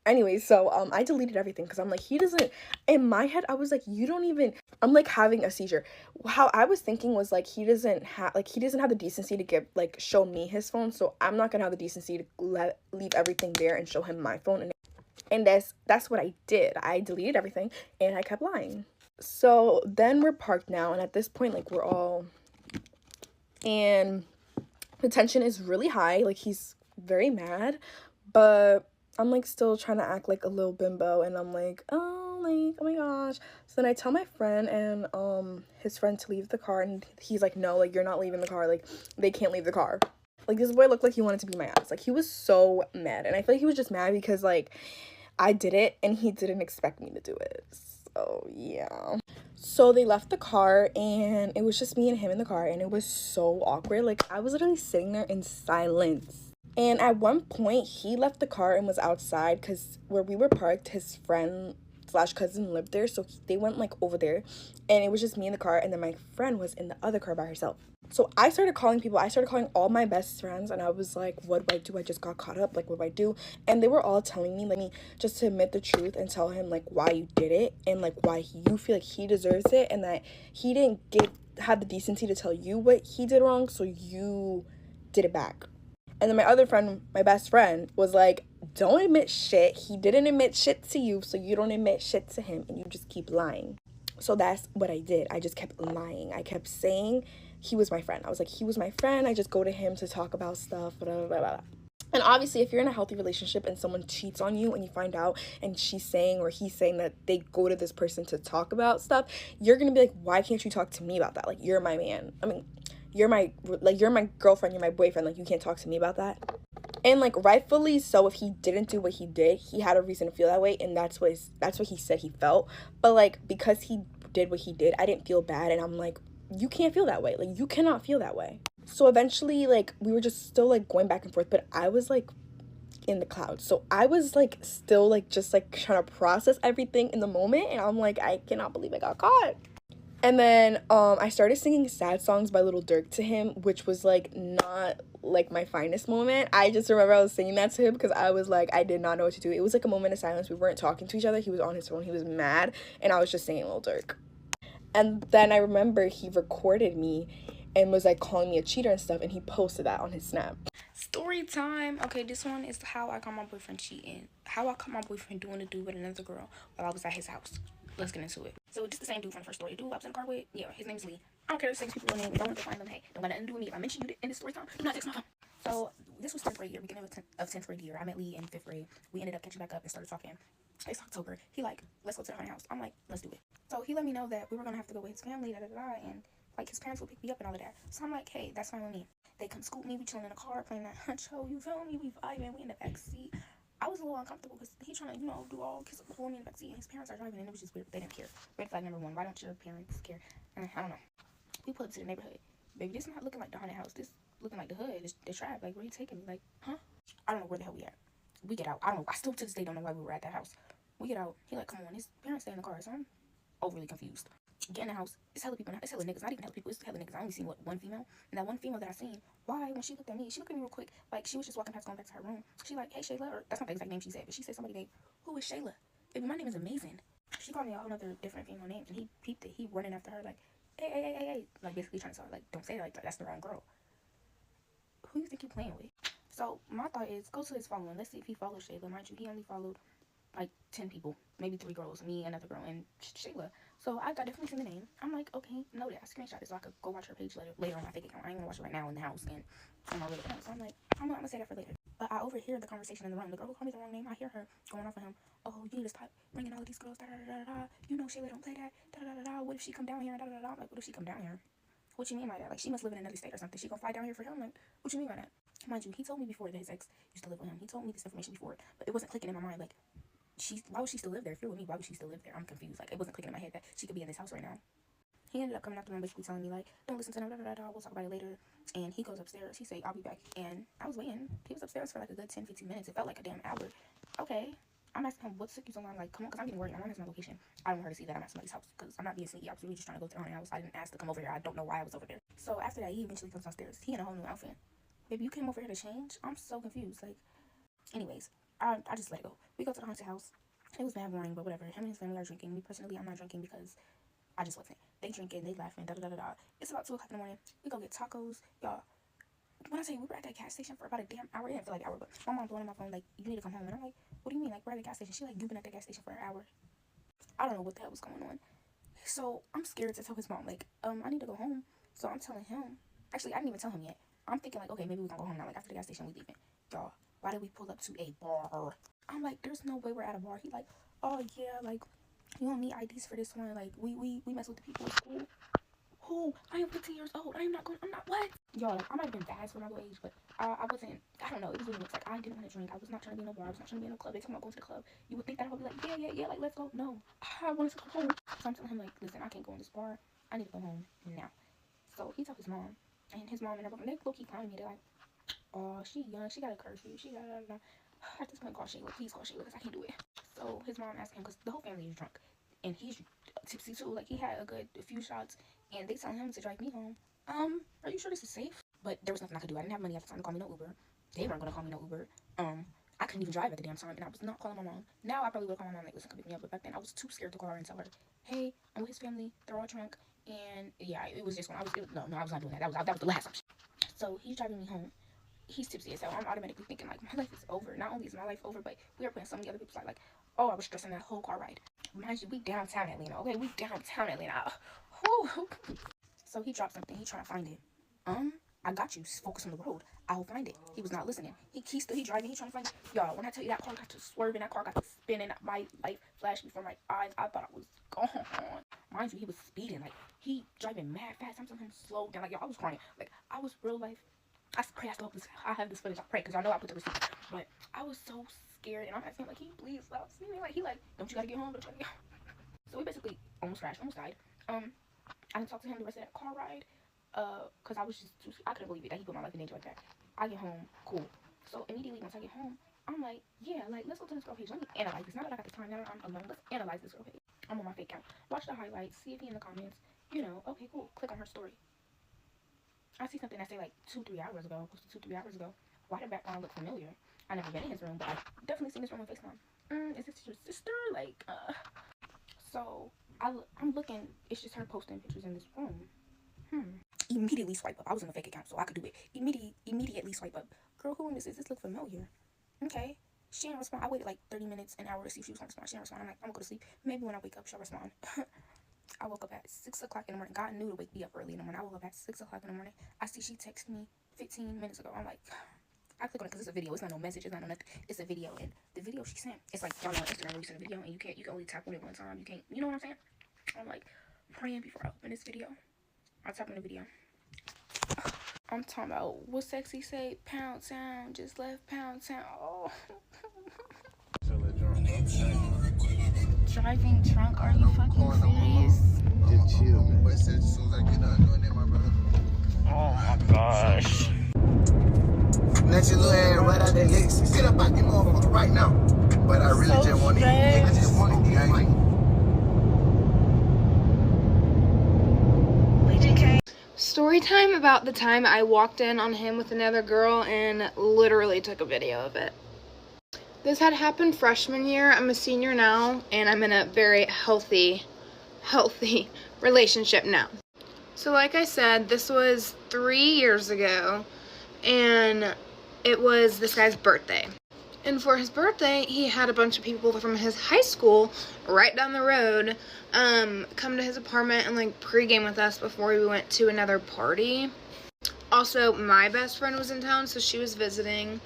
Anyway, so, I deleted everything, because I'm like, he doesn't, in my head, I was like, I'm, like, having a seizure. How I was thinking was, like, he doesn't have the decency to show me his phone, so I'm not gonna have the decency to leave everything there and show him my phone. And that's what I did. I deleted everything, and I kept lying. So then we're parked now, and at this point, like, and the tension is really high. Like, he's very mad, but I'm, like, still trying to act like a little bimbo, and I'm like, oh my gosh. So then I tell my friend and his friend to leave the car, and he's like, no, like, you're not leaving the car. Like, they can't leave the car. Like, this boy looked like he wanted to beat my ass. Like, he was so mad, and I feel like he was just mad because, like, I did it, and he didn't expect me to do it. So, yeah. So they left the car, and it was just me and him in the car, and it was so awkward. Like, I was literally sitting there in silence. And at one point, he left the car and was outside, because where we were parked, his friend / cousin lived there, so they went, like, over there, and it was just me in the car, and then my friend was in the other car by herself. So I started calling people. I started calling all my best friends, and I was like, what do I do? I just got caught up. Like, what do I do? And they were all telling me, like, just to admit the truth and tell him, like, why you did it, and, like, why you feel like he deserves it, and that he didn't have the decency to tell you what he did wrong, so you did it back. And then my other friend, my best friend, was like, don't admit shit. He didn't admit shit to you, so you don't admit shit to him, and you just keep lying. So that's what I did. I just kept lying. I kept saying he was my friend. I was like, he was my friend. I just go to him to talk about stuff, blah, blah, blah, blah. And obviously, if you're in a healthy relationship and someone cheats on you and you find out and she's saying or he's saying that they go to this person to talk about stuff, you're going to be like, why can't you talk to me about that? Like, you're my man. I mean, you're my girlfriend, you're my boyfriend. Like, you can't talk to me about that. And, like, rightfully so, if he didn't do what he did, he had a reason to feel that way, and that's what he said he felt. But, like, because he did what he did, I didn't feel bad, and I'm like, you can't feel that way. Like, you cannot feel that way. So eventually, like, we were just still, like, going back and forth, but I was, like, in the clouds. So I was, like, still, like, just, like, trying to process everything in the moment, and I'm like, I cannot believe I got caught. And then I started singing sad songs by Lil Durk to him, which was, like, not, like, my finest moment. I just remember I was singing that to him because I was, like, I did not know what to do. It was, like, a moment of silence. We weren't talking to each other. He was on his phone. He was mad, and I was just singing Lil Durk. And then I remember he recorded me and was, like, calling me a cheater and stuff, and he posted that on his Snap. Story time. Okay, this one is how I caught my boyfriend cheating. How I caught my boyfriend doing a dude with another girl while I was at his house. Let's get into it. So just the same dude from the first story. The dude I was in the car with, yeah, his name's Lee. I don't care if 6 people know name. If I want to find them, hey, don't got nothing to do with me. If I mention you in this story time, do not text my phone. So this was 10th grade year, beginning of 10th grade year. I met Lee in 5th grade. We ended up catching back up and started talking. It's October. He like, let's go to the honey house. I'm like, let's do it. So he let me know that we were gonna have to go with his family, and Like, his parents would pick me up and all of that. So I'm like, hey, that's fine with me. They come scoop me, we chilling in the car, playing that huncho, you feel me? We vibing, we in the back seat. I was a little uncomfortable because he trying to, do all kiss pull me in the back seat. And his parents are driving, and it was just weird. They didn't care. Red flag number one. Why don't your parents care? I don't know. We pulled up to the neighborhood. Baby, this not looking like the haunted house. This looking like the hood. It's the trap. Like, where you taking me? Like, huh? I don't know where the hell we at. We get out. I don't know. I still to this day don't know why we were at that house. We get out. He like, come on. His parents stay in the car, so I'm overly confused. Get in the house. It's hella people. It's hella niggas. Not even hella people. It's hella niggas. I only seen one female. And that one female that I seen, why when she looked at me real quick. Like, she was just walking past, going back to her room. She like, hey Shayla, or that's not the exact name she said, but she said somebody named, who is Shayla? Baby, my name is Amazing. She called me a whole other different female name, and he peeped it. He running after her like, hey, like basically trying to tell her like, don't say it like that. That's the wrong girl. Who you think you playing with? So my thought is, go to his following. Let's see if he follows Shayla. Mind you, he only followed like 10 people, maybe 3 girls, me, another girl, and Shayla. So I definitely seen the name. I'm like, okay, know that. I screenshot it so I could go watch her page later on my fake account. I ain't gonna watch it right now in the house and on my real account. So I'm like, I'm gonna say that for later. But I overhear the conversation in the room. The girl who called me the wrong name, I hear her going off of him. Oh, you need to stop bringing all of these girls. Da da da da da. You know Shayla don't play that. Da da da da. What if she come down here? Da da da da. I'm like, what if she come down here? What you mean by that? Like, she must live in another state or something. She gonna fly down here for him? Like, what you mean by that? Mind you, he told me before that his ex used to live with him. He told me this information before, but it wasn't clicking in my mind. Like, why would she still live there? If you're with me, why would she still live there? I'm confused. Like, it wasn't clicking in my head that she could be in this house right now. He ended up coming after me, basically telling me, like, don't listen to him, da, da, da, da, we'll talk about it later. And he goes upstairs. He said, I'll be back. And I was waiting. He was upstairs for like a good 10-15 minutes. It felt like a damn hour. Okay. I'm asking him, what took you so long? Like, come on, because I'm getting worried. My mom has my location. I don't want her to see that I'm at somebody's house because I'm not being sneaky. I was really just trying to go to the haunted house. I didn't ask to come over here. I don't know why I was over there. So after that, he eventually comes downstairs. He in a whole new outfit. Baby, you came over here to change? I'm so confused. Like, anyways, I just let it go. We go to the haunted house. It was mad boring, but whatever. Him and his family are drinking. Me personally, I'm not drinking because I just wasn't. They drinking, they laughing, da da da da da. It's about 2 o'clock in the morning. We go get tacos, y'all. When I say we were at that gas station for about a damn hour, it didn't feel like an hour, but my mom blowing on my phone like, you need to come home. And I'm like, what do you mean? Like, we're at the gas station. She like, you've been at the gas station for an hour. I don't know what the hell was going on. So I'm scared to tell his mom, like, I need to go home. So I'm telling him. Actually, I didn't even tell him yet. I'm thinking like, okay, maybe we can go home now. Like, after the gas station, we leaving. Y'all, why did we pull up to a bar? I'm like, there's no way we're at a bar. He like, oh yeah, like, you don't need IDs for this one. Like, we mess with the people in school. Who? I am 15 years old. I'm not, what? Y'all, like, I might have been fast for my little age, but I wasn't, I don't know. It was really mixed. Like, I didn't want to drink. I was not trying to be in a bar. I was not trying to be in a club. They talking about going to the club. You would think that I would be like, yeah, like, let's go. No, I wanted to go home. So I'm telling him, like, listen, I can't go in this bar. I need to go home now. So he told his mom, and his mom and her brother, they low-key clowning me. They're like, oh, she young. She got a curfew. She got, at this point, call Shayla. Please call Shayla, because I can't do it. So his mom asked him, because the whole family is drunk. And he's tipsy too. Like, he had a few shots, and they telling him to drive me home. Are you sure this is safe? But there was nothing I could do. I didn't have money at the time to call me no Uber. They weren't gonna call me no Uber. I couldn't even drive at the damn time, and I was not calling my mom. Now I probably would call my mom, like, listen, come pick me up. But back then I was too scared to call her and tell her, hey, I'm with his family. They're all drunk, and yeah, it was just when I was not doing that. That was the last option. So he's driving me home. He's tipsy as hell. I'm automatically thinking, like, my life is over. Not only is my life over, but we are putting so many other people's life. Like, oh, I was stressing that whole car ride. Mind you, we downtown Atlanta, okay? We downtown Atlanta. Whew. So he dropped something. He trying to find it. I got you. Focus on the road. I'll find it. He was not listening. He driving. He trying to find it. Y'all, when I tell you that car got to swerving, that car got to spinning, my life flashed before my eyes. I thought I was gone. Mind you, he was speeding. Like, he driving mad fast. I'm telling him slow down. Like, y'all, I was crying. Like, I was real life. I pray I have this footage. I pray, because I know I put the receipt. But I was so scared, and I'm asking him, like, can you please stop speeding? Like, he like, don't you gotta get home? Don't you gotta get home? So we basically almost crashed, almost died. I didn't talk to him the rest of that car ride, because I was just I couldn't believe it that he put my life in danger like that. I get home, cool. So immediately once I get home, I'm like, yeah, like, let's go to this girl page. Let me analyze this. Now that I got the time, now that I'm alone, let's analyze this girl page. I'm on my fake account. Watch the highlights, see if he in the comments. You know, okay, cool. Click on her story. I see something that say like 2-3 hours ago, posted 2-3 hours ago. Why the background look familiar? I never been in his room, but I've definitely seen this room on FaceTime. Is this your sister? Like, so I'm looking. It's just her posting pictures in this room. Immediately swipe up. I was in a fake account, so I could do it. Immediately swipe up. Girl, who in this is? This look familiar. Okay. She didn't respond. I waited like 30 minutes, an hour to see if she was gonna respond. She didn't respond. I'm like, I'm gonna go to sleep. Maybe when I wake up, she'll respond. I woke up at 6 o'clock in the morning. God knew to wake me up early in the morning. I woke up at 6 o'clock in the morning. I see she texted me 15 minutes ago. I'm like, I click on it because it's a video. It's not no message. It's not no nothing. It's a video. And the video she sent, it's like, y'all know on Instagram where you send a video and you can only tap on it one time. You can't, you know what I'm saying? I'm like, praying before I open this video. I'll tap in the video. I'm talking about what Sexy say, Pound Town, just left Pound Town. Oh. Driving drunk, are you fucking serious? Just chill, man. Oh my gosh. Let your little ass right out that licks. Get up out the motherfucker right now. But I really just want to eat. I just want to eat. Story time about the time I walked in on him with another girl and literally took a video of it. This had happened freshman year. I'm a senior now, and I'm in a very healthy relationship now. So like I said, this was 3 years ago, and it was this guy's birthday. And for his birthday, he had a bunch of people from his high school right down the road come to his apartment and like pregame with us before we went to another party. Also, my best friend was in town, so she was visiting.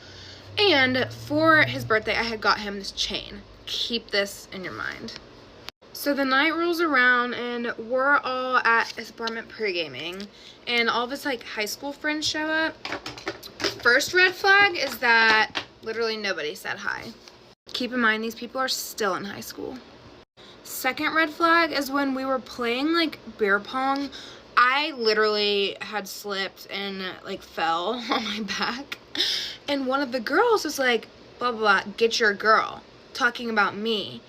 And for his birthday, I had got him this chain. Keep this in your mind. So the night rolls around, and we're all at his apartment pre-gaming, and all of his like high school friends show up. First red flag is that literally nobody said hi. Keep in mind, these people are still in high school. Second red flag is when we were playing like beer pong, I literally had slipped and like fell on my back. And one of the girls was like, blah, blah, blah, get your girl, talking about me.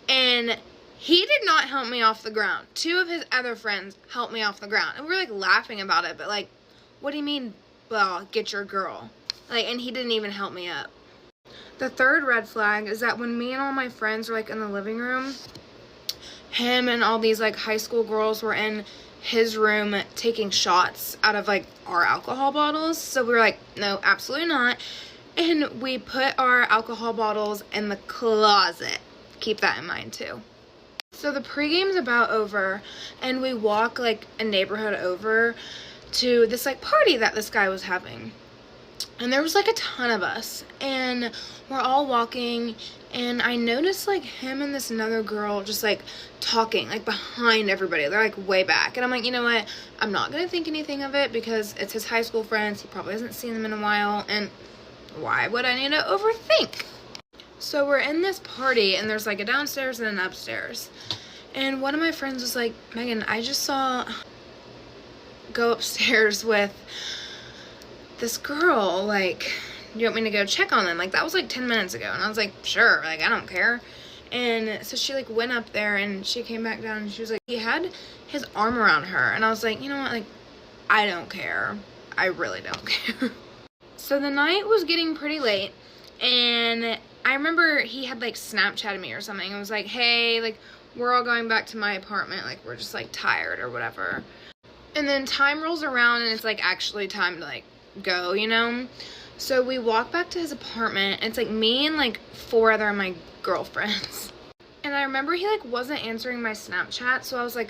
And he did not help me off the ground. Two of his other friends helped me off the ground. And we were like laughing about it, but like, what do you mean, well, get your girl? Like, and he didn't even help me up. The third red flag is that when me and all my friends were like in the living room, him and all these like high school girls were in his room taking shots out of like our alcohol bottles. So we were like, no, absolutely not. And we put our alcohol bottles in the closet. Keep that in mind too. So the pregame's about over, and we walk like a neighborhood over to this like party that this guy was having. And there was like a ton of us, and we're all walking, and I noticed like him and this another girl just like talking like behind everybody. They're like way back, and I'm like, you know what, I'm not gonna think anything of it because it's his high school friends. He probably hasn't seen them in a while, and why would I need to overthink? So we're in this party, and there's like a downstairs and an upstairs, and one of my friends was like, Megan, I just saw go upstairs with this girl, like, you want me to go check on them? Like, that was like 10 minutes ago. And I was like, sure, like, I don't care. And so she like went up there, and she came back down, and she was like, he had his arm around her. And I was like, you know what, like, I don't care. I really don't care. So the night was getting pretty late, and I remember he had like Snapchatted me or something. It was like, hey, like, we're all going back to my apartment, like, we're just like tired or whatever. And then time rolls around, and it's like actually time to like go, you know? So we walk back to his apartment, and it's like me and like 4 other of my girlfriends. And I remember he like wasn't answering my Snapchat, so I was like,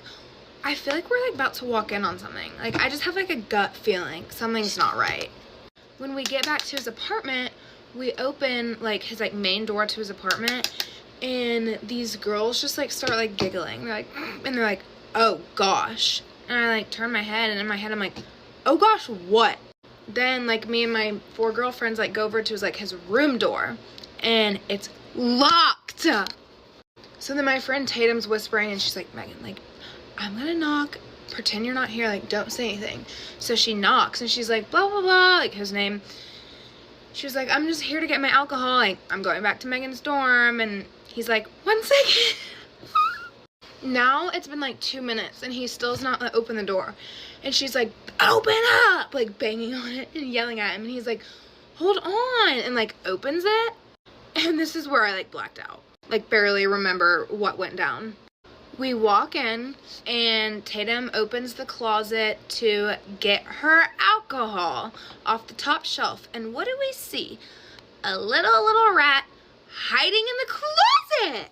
I feel like we're like about to walk in on something. Like, I just have like a gut feeling something's not right. When we get back to his apartment, we open like his like main door to his apartment, and these girls just like start like giggling. They're like, and they're like, oh gosh. And I like turn my head, and in my head I'm like, oh gosh, what? Then like me and my 4 girlfriends like go over to his like his room door, and it's locked. So then my friend Tatum's whispering, and she's like, Megan, like, I'm gonna knock, pretend you're not here, like, don't say anything. So she knocks, and she's like, blah blah blah, like his name. She was like, I'm just here to get my alcohol, like, I'm going back to Megan's dorm. And he's like, 1 second. Now it's been like 2 minutes, and he still's not open the door. And she's like, open up, like banging on it and yelling at him. And he's like, hold on, and like opens it. And this is where I like blacked out, like barely remember what went down. We walk in, and Tatum opens the closet to get her alcohol off the top shelf. And what do we see? A little rat hiding in the closet.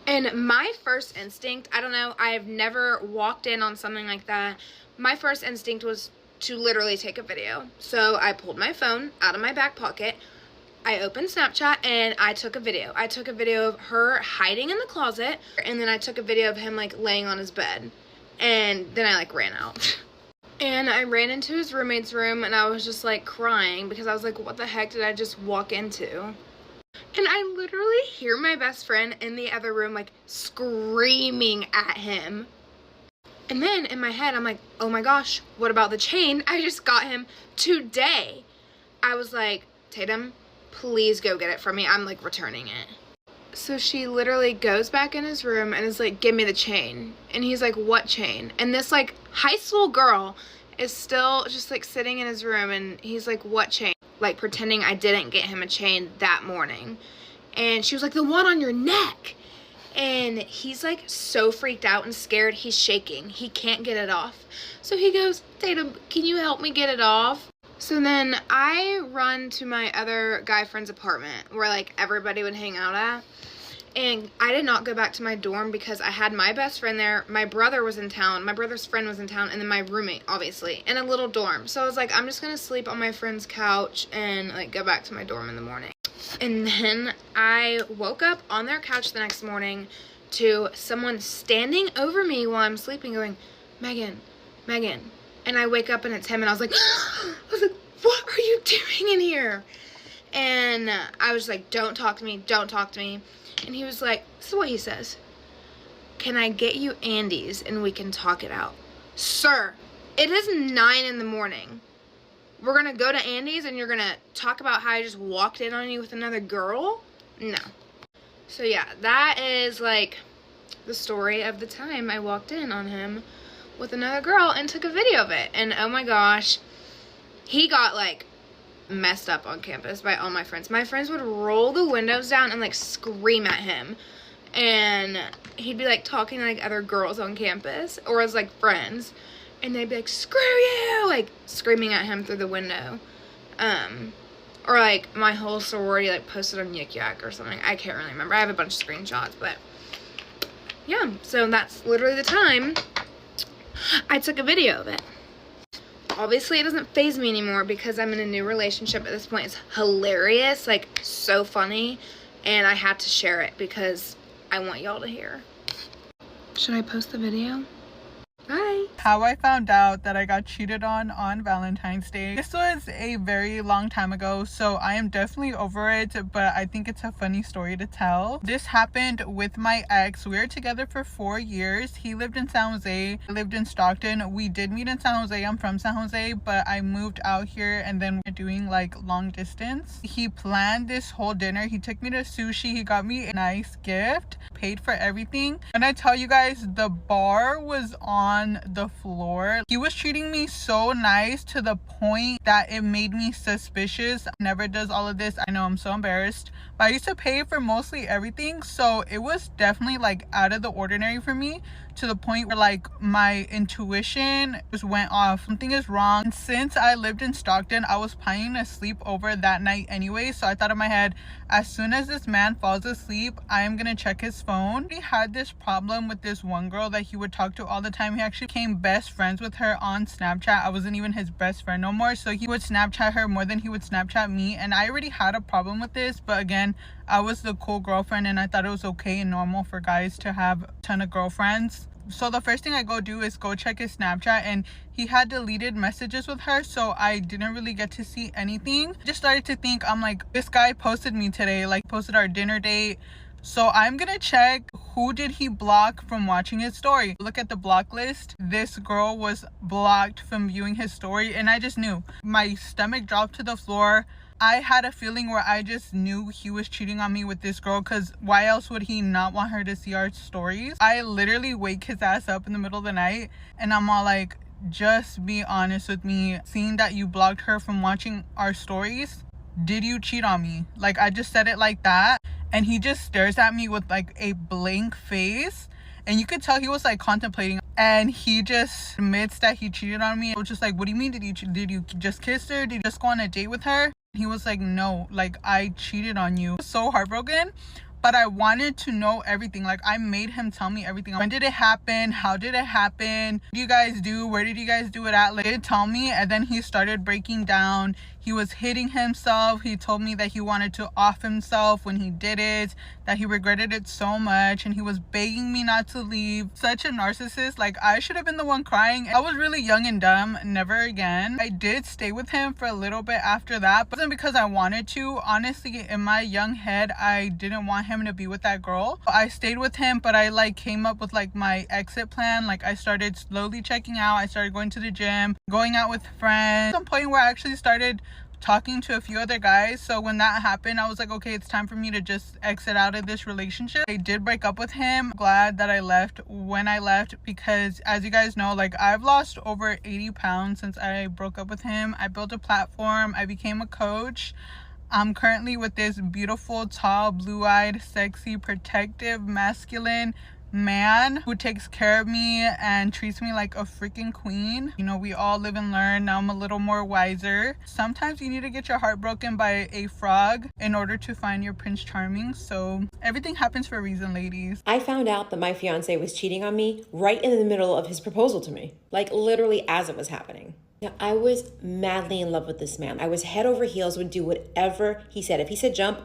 And my first instinct, I don't know, I've never walked in on something like that. My first instinct was to literally take a video. So I pulled my phone out of my back pocket, I opened Snapchat, and I took a video. I took a video of her hiding in the closet, and then I took a video of him like laying on his bed. And then I like ran out. And I ran into his roommate's room and I was just like crying because I was like, what the heck did I just walk into? And I literally hear my best friend in the other room like screaming at him. And then in my head, I'm like, oh my gosh, what about the chain? I just got him today. I was like, Tatum, please go get it for me. I'm like returning it. So she literally goes back in his room and is like, give me the chain. And he's like, what chain? And this like high school girl is still just like sitting in his room and he's like, what chain? Like pretending I didn't get him a chain that morning. And she was like, the one on your neck. And he's like so freaked out and scared, he's shaking. He can't get it off. So he goes, Tatum, can you help me get it off? So then I run to my other guy friend's apartment where like everybody would hang out at. And I did not go back to my dorm because I had my best friend there. My brother was in town. My brother's friend was in town. And then my roommate, obviously, in a little dorm. So I was like, I'm just going to sleep on my friend's couch and like go back to my dorm in the morning. And then I woke up on their couch the next morning to someone standing over me while I'm sleeping going, Megan, Megan. And I wake up and it's him and I was like, what are you doing in here? And I was like, don't talk to me, don't talk to me. And he was like, this is what he says. Can I get you Andy's and we can talk it out? Sir, it is 9 in the morning. We're going to go to Andy's and you're going to talk about how I just walked in on you with another girl? No. So yeah, that is like the story of the time I walked in on him with another girl and took a video of it. And oh my gosh, he got like messed up on campus by all my friends. My friends would roll the windows down and like scream at him. And he'd be like talking to like other girls on campus or as like friends. And they'd be like, screw you! Like screaming at him through the window. Or like my whole sorority like posted on Yik Yak or something. I can't really remember. I have a bunch of screenshots, but yeah. So that's literally the time I took a video of it. Obviously, it doesn't faze me anymore because I'm in a new relationship at this point. It's hilarious, like so funny, and I had to share it because I want y'all to hear. Should I post the video? Bye. How I found out that I got cheated on Valentine's Day. This was a very long time ago, so I am definitely over it, but I think it's a funny story to tell. This happened with my ex. We were together for 4 years. He lived in San Jose. I lived in Stockton. We did meet in San Jose. I'm from San Jose, but I moved out here and then we're doing like long distance. He planned this whole dinner. He took me to sushi. He got me a nice gift, paid for everything. When I tell you guys, the bar was on the floor. He was treating me so nice to the point that it made me suspicious. Never does all of this. I know, I'm so embarrassed, but I used to pay for mostly everything, so it was definitely like out of the ordinary for me, to the point where like my intuition just went off. Something is wrong. And since I lived in Stockton, I was planning to sleep over that night anyway, so I thought in my head, as soon as this man falls asleep, I am gonna check his phone. He had this problem with this one girl that he would talk to all the time. He actually became best friends with her on Snapchat. I wasn't even his best friend no more, so he would Snapchat her more than he would Snapchat me, and I already had a problem with this, but again, I was the cool girlfriend and I thought it was okay and normal for guys to have a ton of girlfriends. So the first thing I go do is go check his Snapchat, and he had deleted messages with her, so I didn't really get to see anything. Just started to think, I'm like, this guy posted me today, like posted our dinner date, so I'm gonna check who did he block from watching his story. Look at the block list. This girl was blocked from viewing his story, and I just knew. My stomach dropped to the floor. I had a feeling where I just knew he was cheating on me with this girl, because why else would he not want her to see our stories? I literally wake his ass up in the middle of the night and I'm all like, just be honest with me. Seeing that you blocked her from watching our stories, did you cheat on me? Like, I just said it like that, and he just stares at me with like a blank face, and you could tell he was like contemplating, and he just admits that he cheated on me. I was just like, what do you mean? Did you just kiss her? Did you just go on a date with her? He was like, no, like, I cheated on you. I was so heartbroken, but I wanted to know everything. Like, I made him tell me everything. When did it happen? How did it happen? What did you guys do? Where did you guys do it at? Like, he did tell me, and then he started breaking down. He was hitting himself. He told me that he wanted to off himself when he did it, that he regretted it so much, and he was begging me not to leave. Such a narcissist. Like, I should have been the one crying. I was really young and dumb. Never again. I did stay with him for a little bit after that, but it wasn't because I wanted to. Honestly, in my young head, I didn't want him to be with that girl. I stayed with him, but I like came up with like my exit plan. Like, I started slowly checking out. I started going to the gym, going out with friends. At some point where I actually started talking to a few other guys. So when that happened, I was like, okay, it's time for me to just exit out of this relationship. I did break up with him. Glad that I left when I left, because as you guys know, like, I've lost over 80 pounds since I broke up with him. I built a platform. I became a coach. I'm currently with this beautiful, tall, blue-eyed, sexy, protective, masculine man who takes care of me and treats me like a freaking queen. You know, we all live and learn. Now I'm a little more wiser. Sometimes you need to get your heart broken by a frog in order to find your Prince Charming. So everything happens for a reason, ladies. I found out that my fiance was cheating on me right in the middle of his proposal to me, like literally as it was happening. Now, I was madly in love with this man. I was head over heels, would do whatever he said. If he said jump,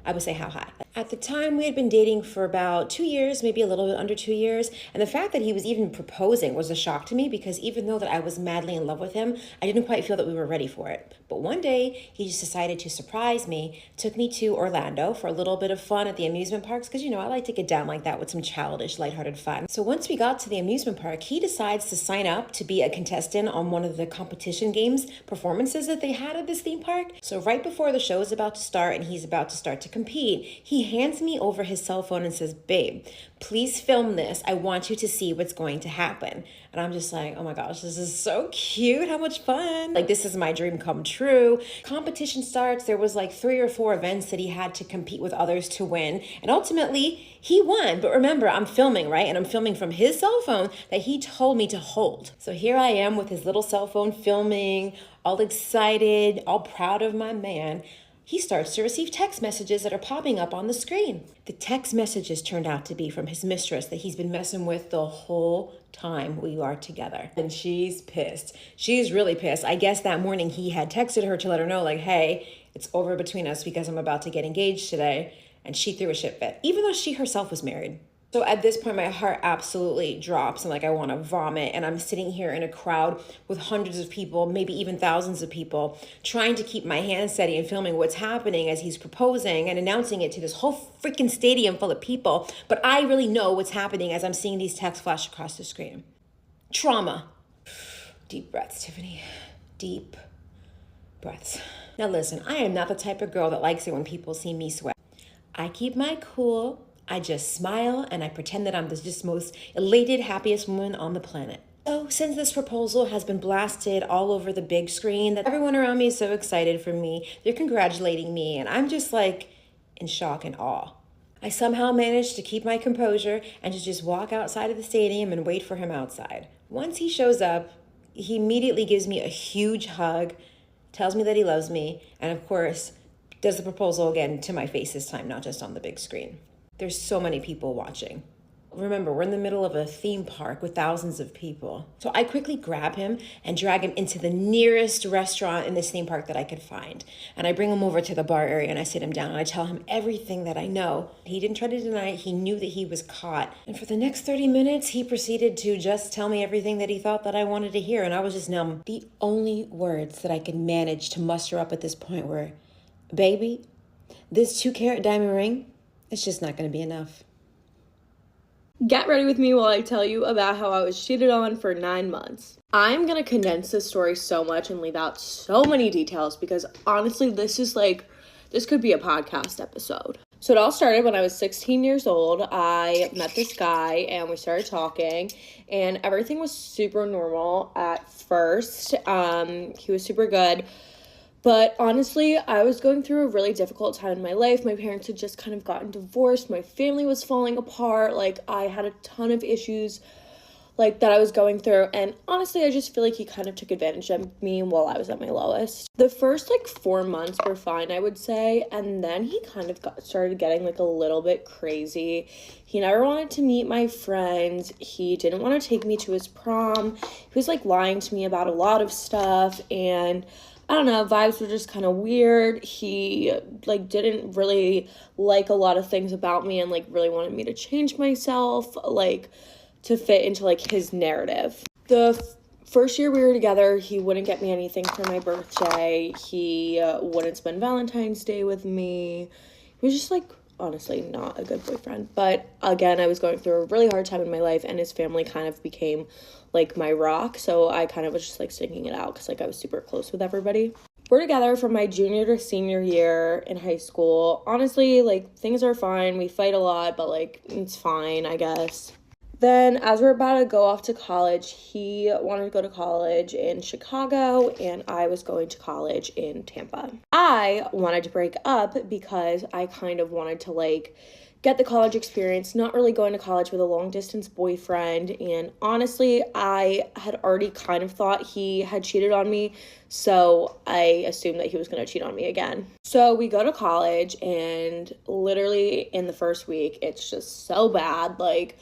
I would say how high. At the time, we had been dating for about 2 years, maybe a little bit under 2 years. And the fact that he was even proposing was a shock to me, because even though that I was madly in love with him, I didn't quite feel that we were ready for it. But one day, he just decided to surprise me, took me to Orlando for a little bit of fun at the amusement parks, because, you know, I like to get down like that with some childish, lighthearted fun. So once we got to the amusement park, he decides to sign up to be a contestant on one of the competition games performances that they had at this theme park. So right before the show is about to start and he's about to start to compete, he hands me over his cell phone and says, babe, please film this. I want you to see what's going to happen. And I'm just like, oh my gosh, this is so cute. How much fun. Like, this is my dream come true. Competition starts. There was like 3 or 4 events that he had to compete with others to win. And ultimately, he won. But remember, I'm filming, right? And I'm filming from his cell phone that he told me to hold. So here I am with his little cell phone filming, all excited, all proud of my man. He starts to receive text messages that are popping up on the screen. The text messages turned out to be from his mistress that he's been messing with the whole time we are together. And she's pissed. She's really pissed. I guess that morning he had texted her to let her know, like, hey, it's over between us because I'm about to get engaged today. And she threw a shit fit, even though she herself was married. So at this point, my heart absolutely drops and like I want to vomit. And I'm sitting here in a crowd with hundreds of people, maybe even thousands of people, trying to keep my hands steady and filming what's happening as he's proposing and announcing it to this whole freaking stadium full of people. But I really know what's happening as I'm seeing these texts flash across the screen. Trauma. Deep breaths, Tiffany. Deep breaths. Now listen, I am not the type of girl that likes it when people see me sweat. I keep my cool. I just smile and I pretend that I'm the just most elated, happiest woman on the planet. So since this proposal has been blasted all over the big screen, that everyone around me is so excited for me, they're congratulating me, and I'm just like in shock and awe. I somehow managed to keep my composure and to just walk outside of the stadium and wait for him outside. Once he shows up, he immediately gives me a huge hug, tells me that he loves me, and of course, does the proposal again to my face this time, not just on the big screen. There's so many people watching. Remember, we're in the middle of a theme park with thousands of people. So I quickly grab him and drag him into the nearest restaurant in this theme park that I could find. And I bring him over to the bar area and I sit him down and I tell him everything that I know. He didn't try to deny it. He knew that he was caught. And for the next 30 minutes, he proceeded to just tell me everything that he thought that I wanted to hear. And I was just numb. The only words that I could manage to muster up at this point were, baby, this 2-carat diamond ring, it's just not going to be enough. Get ready with me while I tell you about how I was cheated on for 9 months. I'm going to condense this story so much and leave out so many details because honestly, this could be a podcast episode. So it all started when I was 16 years old. I met this guy and we started talking and everything was super normal at first. He was super good. But honestly, I was going through a really difficult time in my life. My parents had just kind of gotten divorced. My family was falling apart. Like, I had a ton of issues, like, that I was going through. And honestly, I just feel like he kind of took advantage of me while I was at my lowest. The first, 4 months were fine, I would say. And then he kind of started getting, a little bit crazy. He never wanted to meet my friends. He didn't want to take me to his prom. He was, lying to me about a lot of stuff. And I don't know, vibes were just kind of weird. He, like, didn't really like a lot of things about me and, like, really wanted me to change myself, like, to fit into, like, his narrative. The first year we were together, he wouldn't get me anything for my birthday. He wouldn't spend Valentine's Day with me. He was just, like, honestly not a good boyfriend. But again, I was going through a really hard time in my life, and his family kind of became like my rock, so I kind of was just like sticking it out because like I was super close with everybody. We're together from my junior to senior year in high school. Honestly, like, things are fine. We fight a lot, but like it's fine, I guess. Then as we're about to go off to college, he wanted to go to college in Chicago and I was going to college in Tampa. I wanted to break up because I kind of wanted to like get the college experience, not really going to college with a long distance boyfriend. And honestly, I had already kind of thought he had cheated on me, so I assumed that he was going to cheat on me again. So we go to college, and literally in the first week, it's just so bad. Like,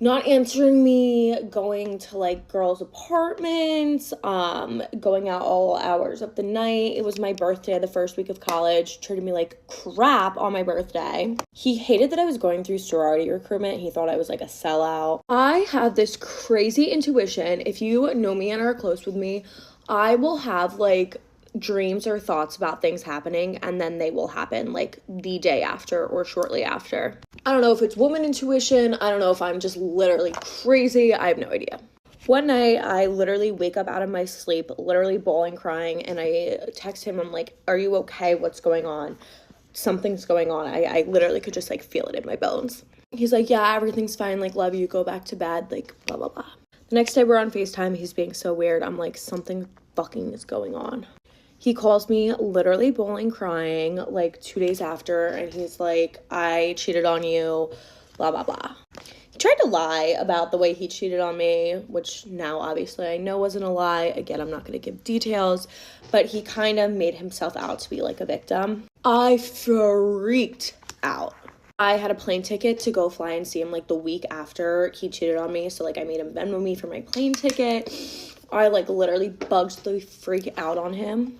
not answering me, going to like girls' apartments, going out all hours of the night. It was my birthday the first week of college, treated me like crap on my birthday. He hated that I was going through sorority recruitment. He thought I was like a sellout. I have this crazy intuition. If you know me and are close with me, I will have like dreams or thoughts about things happening, and then they will happen like the day after or shortly after. I don't know if it's woman intuition. I don't know if I'm just literally crazy. I have no idea. One night, I literally wake up out of my sleep, literally bawling, crying, and I text him. I'm like, are you okay? What's going on? Something's going on. I literally could just like feel it in my bones. He's like, yeah, everything's fine. Like, love you. Go back to bed. Like, blah, blah, blah. The next day we're on FaceTime. He's being so weird. I'm like, something fucking is going on. He calls me literally bawling, crying, like 2 days after, and he's like, I cheated on you, blah, blah, blah. He tried to lie about the way he cheated on me, which now obviously I know wasn't a lie. Again, I'm not going to give details, but he kind of made himself out to be like a victim. I freaked out. I had a plane ticket to go fly and see him like the week after he cheated on me, so like I made him Venmo me for my plane ticket. I like literally bugged the freak out on him.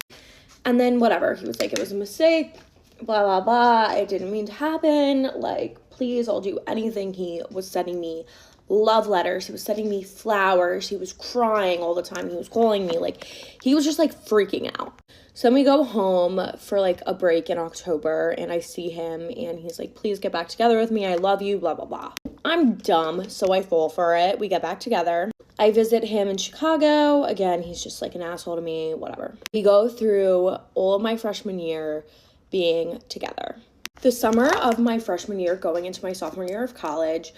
And then whatever, he was like, it was a mistake, blah, blah, blah. It didn't mean to happen. Like, please, I'll do anything. He was sending me love letters. He was sending me flowers. He was crying all the time. He was calling me. Like, he was just like freaking out. So then we go home for like a break in October, and I see him, and he's like, please get back together with me. I love you, blah, blah, blah. I'm dumb, so I fall for it. We get back together. I visit him in Chicago. Again, he's just like an asshole to me, whatever. We go through all of my freshman year being together. The summer of my freshman year, going into my sophomore year of college,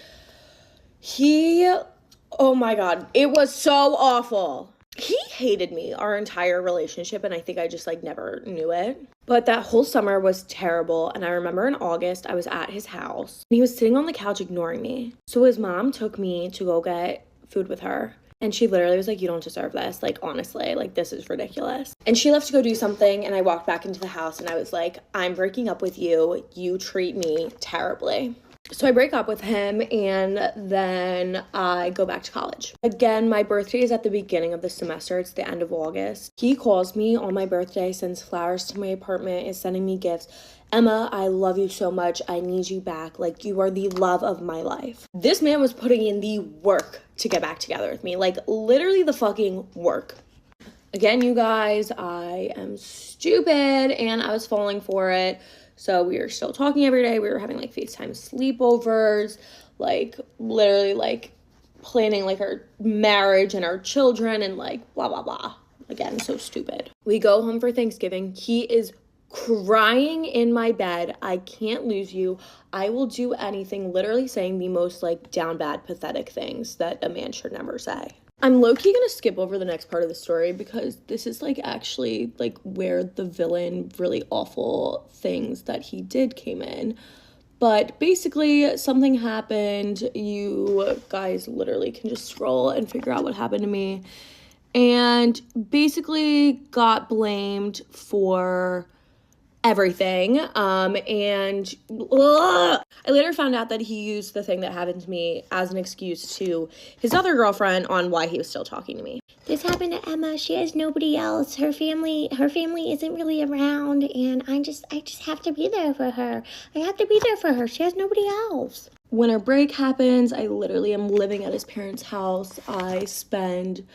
oh my God, it was so awful. He hated me our entire relationship, and I think I just like never knew it. But that whole summer was terrible, and I remember in August, I was at his house, and he was sitting on the couch ignoring me. So his mom took me to go get food with her, and she literally was like, you don't deserve this, like, honestly, like, this is ridiculous. And she left to go do something, and I walked back into the house, and I was like, I'm breaking up with you. You treat me terribly. So I break up with him, and then I go back to college. Again, my birthday is at the beginning of the semester. It's the end of August. He calls me on my birthday, sends flowers to my apartment, is sending me gifts. Emma, I love you so much. I need you back. Like, you are the love of my life. This man was putting in the work to get back together with me. Like, literally the fucking work. Again, you guys, I am stupid, and I was falling for it. So we were still talking every day. We were having like FaceTime sleepovers, like literally like planning like our marriage and our children and like blah, blah, blah. Again, so stupid. We go home for Thanksgiving. He is crying in my bed. I can't lose you. I will do anything, literally saying the most like down bad, pathetic things that a man should never say. I'm low-key gonna skip over the next part of the story because this is like actually like where the villain, really awful things that he did came in. But basically something happened. You guys literally can just scroll and figure out what happened to me. And basically got blamed for everything. And I later found out that he used the thing that happened to me as an excuse to his other girlfriend on why he was still talking to me. This happened to Emma. She has nobody else. Her family isn't really around, and I just have to be there for her. I have to be there for her. She has nobody else. When our break happens, I literally am living at his parents' house. I spend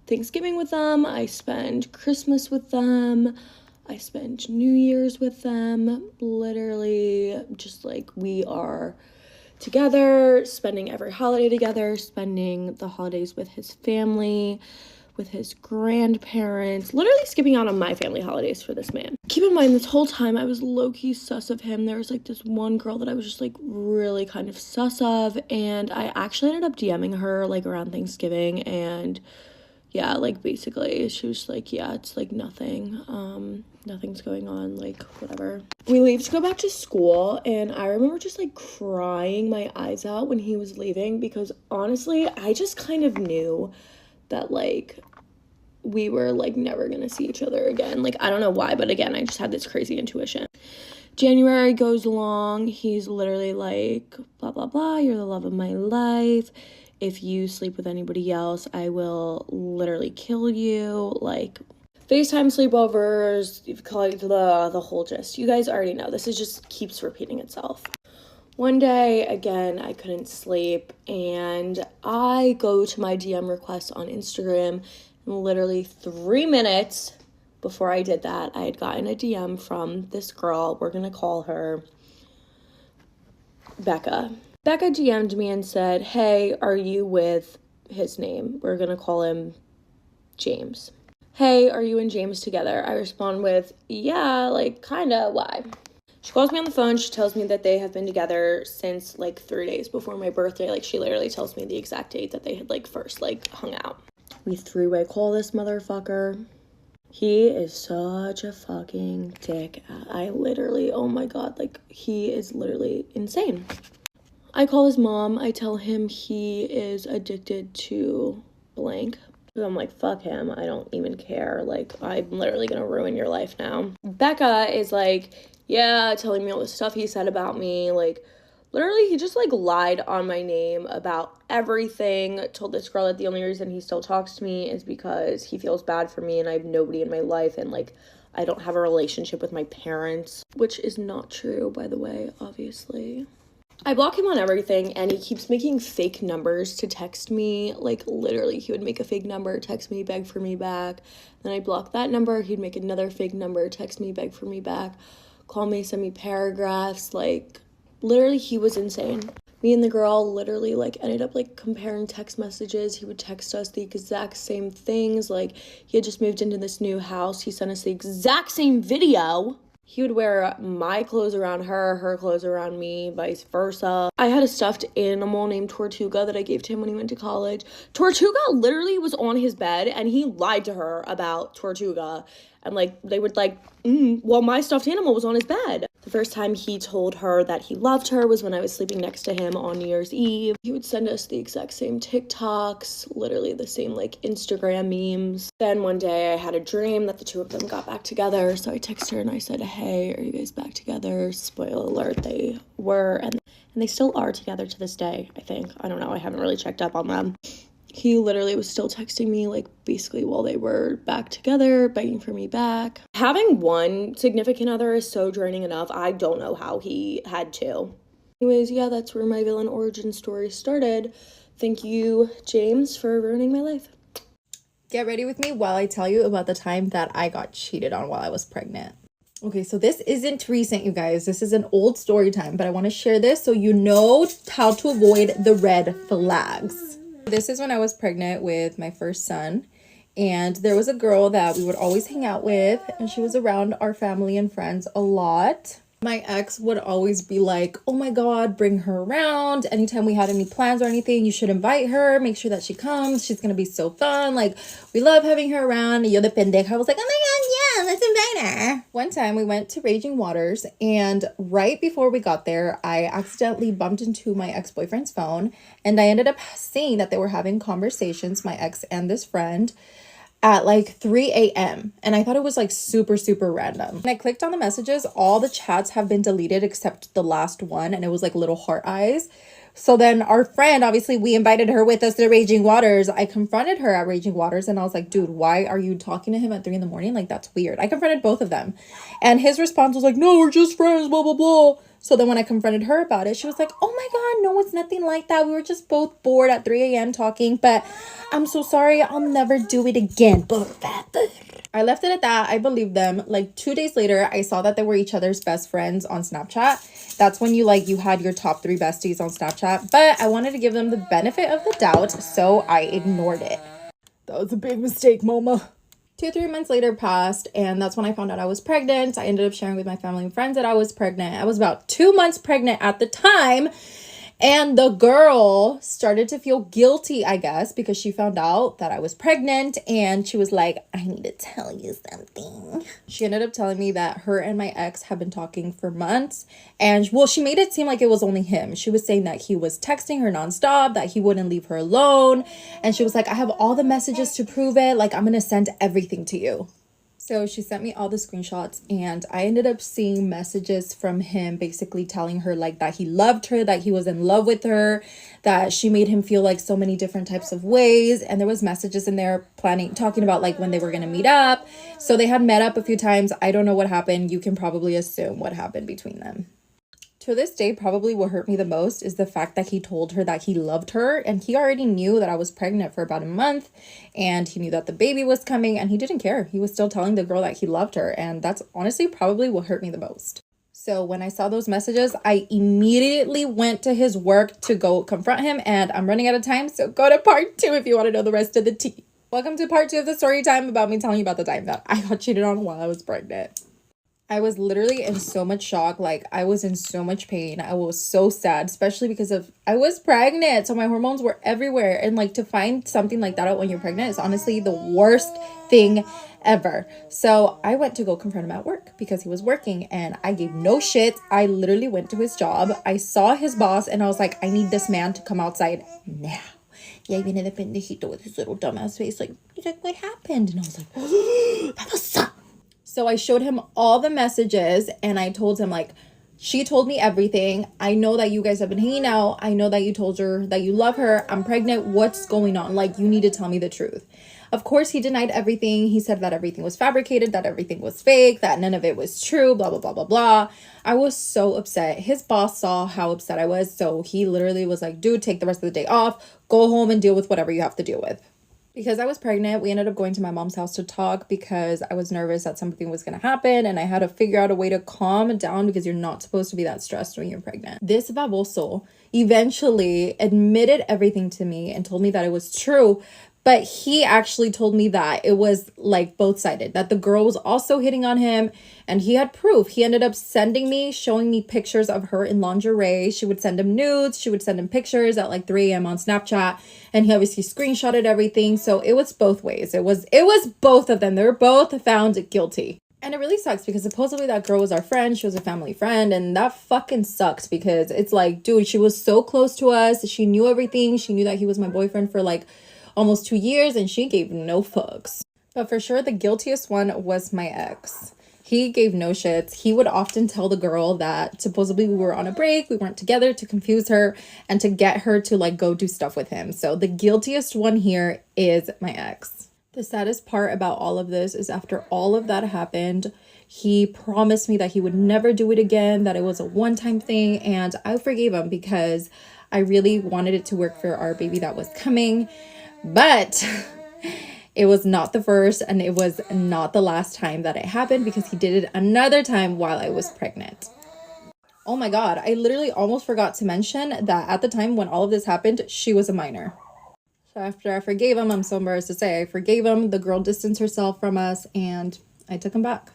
Thanksgiving with them. I spend Christmas with them. I spend New Year's with them. Literally, just like we are together, spending every holiday together, spending the holidays with his family, with his grandparents, literally skipping out on my family holidays for this man. Keep in mind, this whole time I was low-key sus of him. There was like this one girl that I was just like really kind of sus of, and I actually ended up DMing her like around Thanksgiving, and yeah, like basically she was like, yeah, it's like nothing, nothing's going on, like whatever. We leave to go back to school, and I remember just like crying my eyes out when he was leaving, because honestly I just kind of knew that like we were like never gonna see each other again. Like I don't know why, but again, I just had this crazy intuition. January goes along. He's literally like, blah blah blah, you're the love of my life. If you sleep with anybody else, I will literally kill you. Like FaceTime sleepovers, you've called the whole gist. You guys already know. This is just keeps repeating itself. One day, again, I couldn't sleep, and I go to my DM requests on Instagram, and literally 3 minutes before I did that, I had gotten a DM from this girl. We're gonna call her Becca. Becca DM'd me and said, hey, are you with his name? We're gonna call him James. Hey, are you and James together? I respond with, yeah, like, kinda, why? She calls me on the phone. She tells me that they have been together since like 3 days before my birthday. Like she literally tells me the exact date that they had like first like hung out. We three-way call this motherfucker. He is such a fucking dick. I literally, oh my God, like he is literally insane. I call his mom. I tell him he is addicted to blank. I'm like, fuck him. I don't even care. Like, I'm literally gonna ruin your life now. Becca is like, yeah, telling me all the stuff he said about me. Like, literally, he just, like, lied on my name about everything. Told this girl that the only reason he still talks to me is because he feels bad for me and I have nobody in my life and, like, I don't have a relationship with my parents. Which is not true, by the way, obviously. I block him on everything, and he keeps making fake numbers to text me. Like, literally, he would make a fake number, text me, beg for me back. Then I block that number. He'd make another fake number, text me, beg for me back. Call me, send me paragraphs. Like, literally, he was insane. Me and the girl literally, like, ended up, like, comparing text messages. He would text us the exact same things. Like, he had just moved into this new house. He sent us the exact same video. He would wear my clothes around her, her clothes around me, vice versa. I had a stuffed animal named Tortuga that I gave to him when he went to college. Tortuga literally was on his bed, and he lied to her about Tortuga. And, like, they would, like, well, my stuffed animal was on his bed. The first time he told her that he loved her was when I was sleeping next to him on New Year's Eve. He would send us the exact same TikToks, literally the same, like, Instagram memes. Then one day I had a dream that the two of them got back together, so I texted her and I said, hey, are you guys back together? Spoiler alert, they were, and they still are together to this day, I think. I don't know, I haven't really checked up on them. He literally was still texting me, like, basically while they were back together, begging for me back. Having one significant other is so draining enough. I don't know how he had two. Anyways, yeah, that's where my villain origin story started. Thank you, James, for ruining my life. Get ready with me while I tell you about the time that I got cheated on while I was pregnant. Okay, so this isn't recent, you guys. This is an old story time, but I want to share this so you know how to avoid the red flags. This is when I was pregnant with my first son, and there was a girl that we would always hang out with, and she was around our family and friends a lot. My ex would always be like, oh my God, bring her around. Anytime we had any plans or anything, you should invite her. Make sure that she comes. She's going to be so fun. Like, we love having her around. Yo de pendeja was like, oh my God, yeah, let's invite her. One time we went to Raging Waters, and right before we got there, I accidentally bumped into my ex-boyfriend's phone, and I ended up seeing that they were having conversations, my ex and this friend. at like 3 a.m. And I thought it was like super, super random. When I clicked on the messages, all the chats have been deleted except the last one, and it was like little heart eyes. So then our friend, obviously we invited her with us to Raging Waters. I confronted her at Raging Waters and I was like, dude, why are you talking to him at 3 a.m? Like, that's weird. I confronted both of them. And his response was like, no, we're just friends, blah, blah, blah. So then when I confronted her about it, she was like, oh my God, no, it's nothing like that. We were just both bored at 3 a.m. talking, but I'm so sorry. I'll never do it again. I left it at that. I believed them. Like 2 days later, I saw that they were each other's best friends on Snapchat. That's when you had your top 3 besties on Snapchat, but I wanted to give them the benefit of the doubt, so I ignored it. That was a big mistake, mama. 2-3 months later passed, and that's when I found out I was pregnant. I ended up sharing with my family and friends that I was pregnant. I was about 2 months pregnant at the time. And the girl started to feel guilty, I guess, because she found out that I was pregnant, and she was like, I need to tell you something. She ended up telling me that her and my ex have been talking for months, and well, she made it seem like it was only him. She was saying that he was texting her nonstop, that he wouldn't leave her alone, and she was like, I have all the messages to prove it. Like, I'm gonna send everything to you. So she sent me all the screenshots, and I ended up seeing messages from him basically telling her like that he loved her, that he was in love with her, that she made him feel like so many different types of ways. And there was messages in there talking about like when they were going to meet up. So they had met up a few times. I don't know what happened. You can probably assume what happened between them. To this day, probably what hurt me the most is the fact that he told her that he loved her, and he already knew that I was pregnant for about a month, and he knew that the baby was coming, and he didn't care. He was still telling the girl that he loved her, and that's honestly probably what hurt me the most. So when I saw those messages, I immediately went to his work to go confront him, and I'm running out of time, so go to part 2 if you want to know the rest of the tea. Welcome to part 2 of the story time about me telling you about the time that I got cheated on while I was pregnant. I was literally in so much shock. Like, I was in so much pain. I was so sad, especially because I was pregnant. So my hormones were everywhere. And like, to find something like that out when you're pregnant is honestly the worst thing ever. So I went to go confront him at work because he was working, and I gave no shit. I literally went to his job. I saw his boss, and I was like, I need this man to come outside now. Yeah, viene de pendejito with his little dumbass face. Like, he's like, what happened? And I was like, oh, that was up. So I showed him all the messages, and I told him, like, she told me everything. I know that you guys have been hanging out. I know that you told her that you love her. I'm pregnant. What's going on? Like, you need to tell me the truth. Of course, he denied everything. He said that everything was fabricated, that everything was fake, that none of it was true, blah, blah, blah, blah, blah. I was so upset. His boss saw how upset I was, so he literally was like, dude, take the rest of the day off. Go home and deal with whatever you have to deal with. Because I was pregnant, we ended up going to my mom's house to talk because I was nervous that something was going to happen, and I had to figure out a way to calm down because you're not supposed to be that stressed when you're pregnant. This baboso eventually admitted everything to me and told me that it was true, but he actually told me that it was like both-sided, that the girl was also hitting on him, and he had proof. He ended up showing me pictures of her in lingerie. She would send him nudes. She would send him pictures at like 3 a.m. on Snapchat, and he obviously screenshotted everything. So it was both ways. It was both of them. They were both found guilty. And it really sucks because supposedly that girl was our friend. She was a family friend, and that fucking sucks because it's like, dude, she was so close to us. She knew everything. She knew that he was my boyfriend for like almost 2 years, and she gave no fucks. But for sure, the guiltiest one was my ex. He gave no shits. He would often tell the girl that supposedly we were on a break, we weren't together, to confuse her and to get her to like go do stuff with him. So the guiltiest one here is my ex. The saddest part about all of this is after all of that happened, he promised me that he would never do it again, that it was a one-time thing, and I forgave him because I really wanted it to work for our baby that was coming. But it was not the first, and it was not the last time that it happened because he did it another time while I was pregnant. Oh my God, I literally almost forgot to mention that at the time when all of this happened, she was a minor. So after I forgave him, I'm so embarrassed to say I forgave him, the girl distanced herself from us, and I took him back.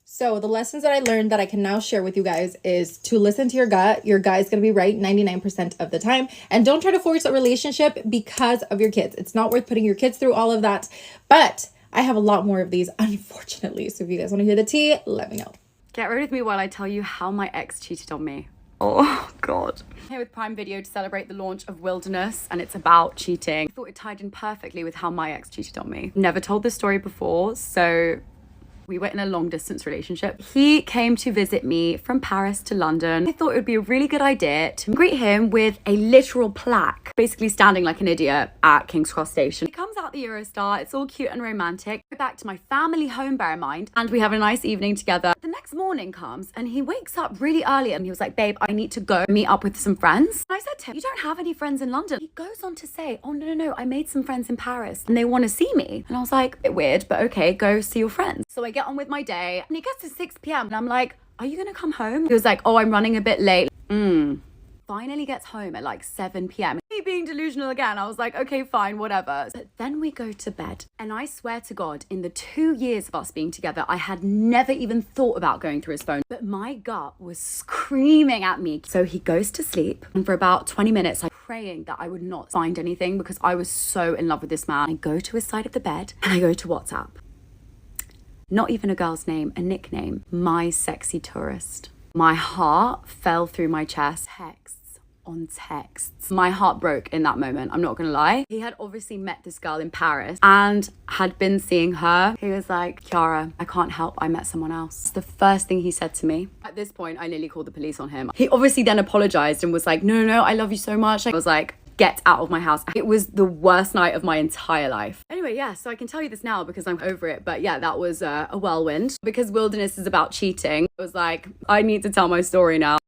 So the lessons that I learned that I can now share with you guys is to listen to your gut. Your gut is going to be right 99% of the time. And don't try to force a relationship because of your kids. It's not worth putting your kids through all of that. But I have a lot more of these, unfortunately. So if you guys want to hear the tea, let me know. Get ready with me while I tell you how my ex cheated on me. Oh, God. Here with Prime Video to celebrate the launch of Wilderness, and it's about cheating. I thought it tied in perfectly with how my ex cheated on me. Never told this story before, so we were in a long distance relationship. He came to visit me from Paris to London. I thought it would be a really good idea to greet him with a literal plaque, basically standing like an idiot at King's Cross Station. He comes out the Eurostar, it's all cute and romantic. Go back to my family home, bear in mind, and we have a nice evening together. The next morning comes and he wakes up really early and he was like, babe, I need to go meet up with some friends. And I said to him, you don't have any friends in London. He goes on to say, oh no, I made some friends in Paris and they want to see me. And I was like, a bit weird, but okay, go see your friends. So I get on with my day and it gets to 6 p.m. and I'm like, are you gonna come home? He was like, oh, I'm running a bit late. Finally gets home at like 7 p.m. Me being delusional again, I was like, okay, fine, whatever. But then we go to bed. And I swear to God, in the 2 years of us being together, I had never even thought about going through his phone. But my gut was screaming at me. So he goes to sleep. And for about 20 minutes, I'm praying that I would not find anything because I was so in love with this man. I go to his side of the bed and I go to WhatsApp. Not even a girl's name, a nickname. My sexy tourist. My heart fell through my chest. Texts on texts. My heart broke in that moment, I'm not gonna lie. He had obviously met this girl in Paris and had been seeing her. He was like, Kiara, I can't help, I met someone else. It's the first thing he said to me. At this point, I nearly called the police on him. He obviously then apologized and was like, no, I love you so much. I was like, get out of my house. It was the worst night of my entire life. Anyway, yeah, so I can tell you this now because I'm over it. But yeah, that was a whirlwind. Because Wilderness is about cheating, I was like, I need to tell my story now.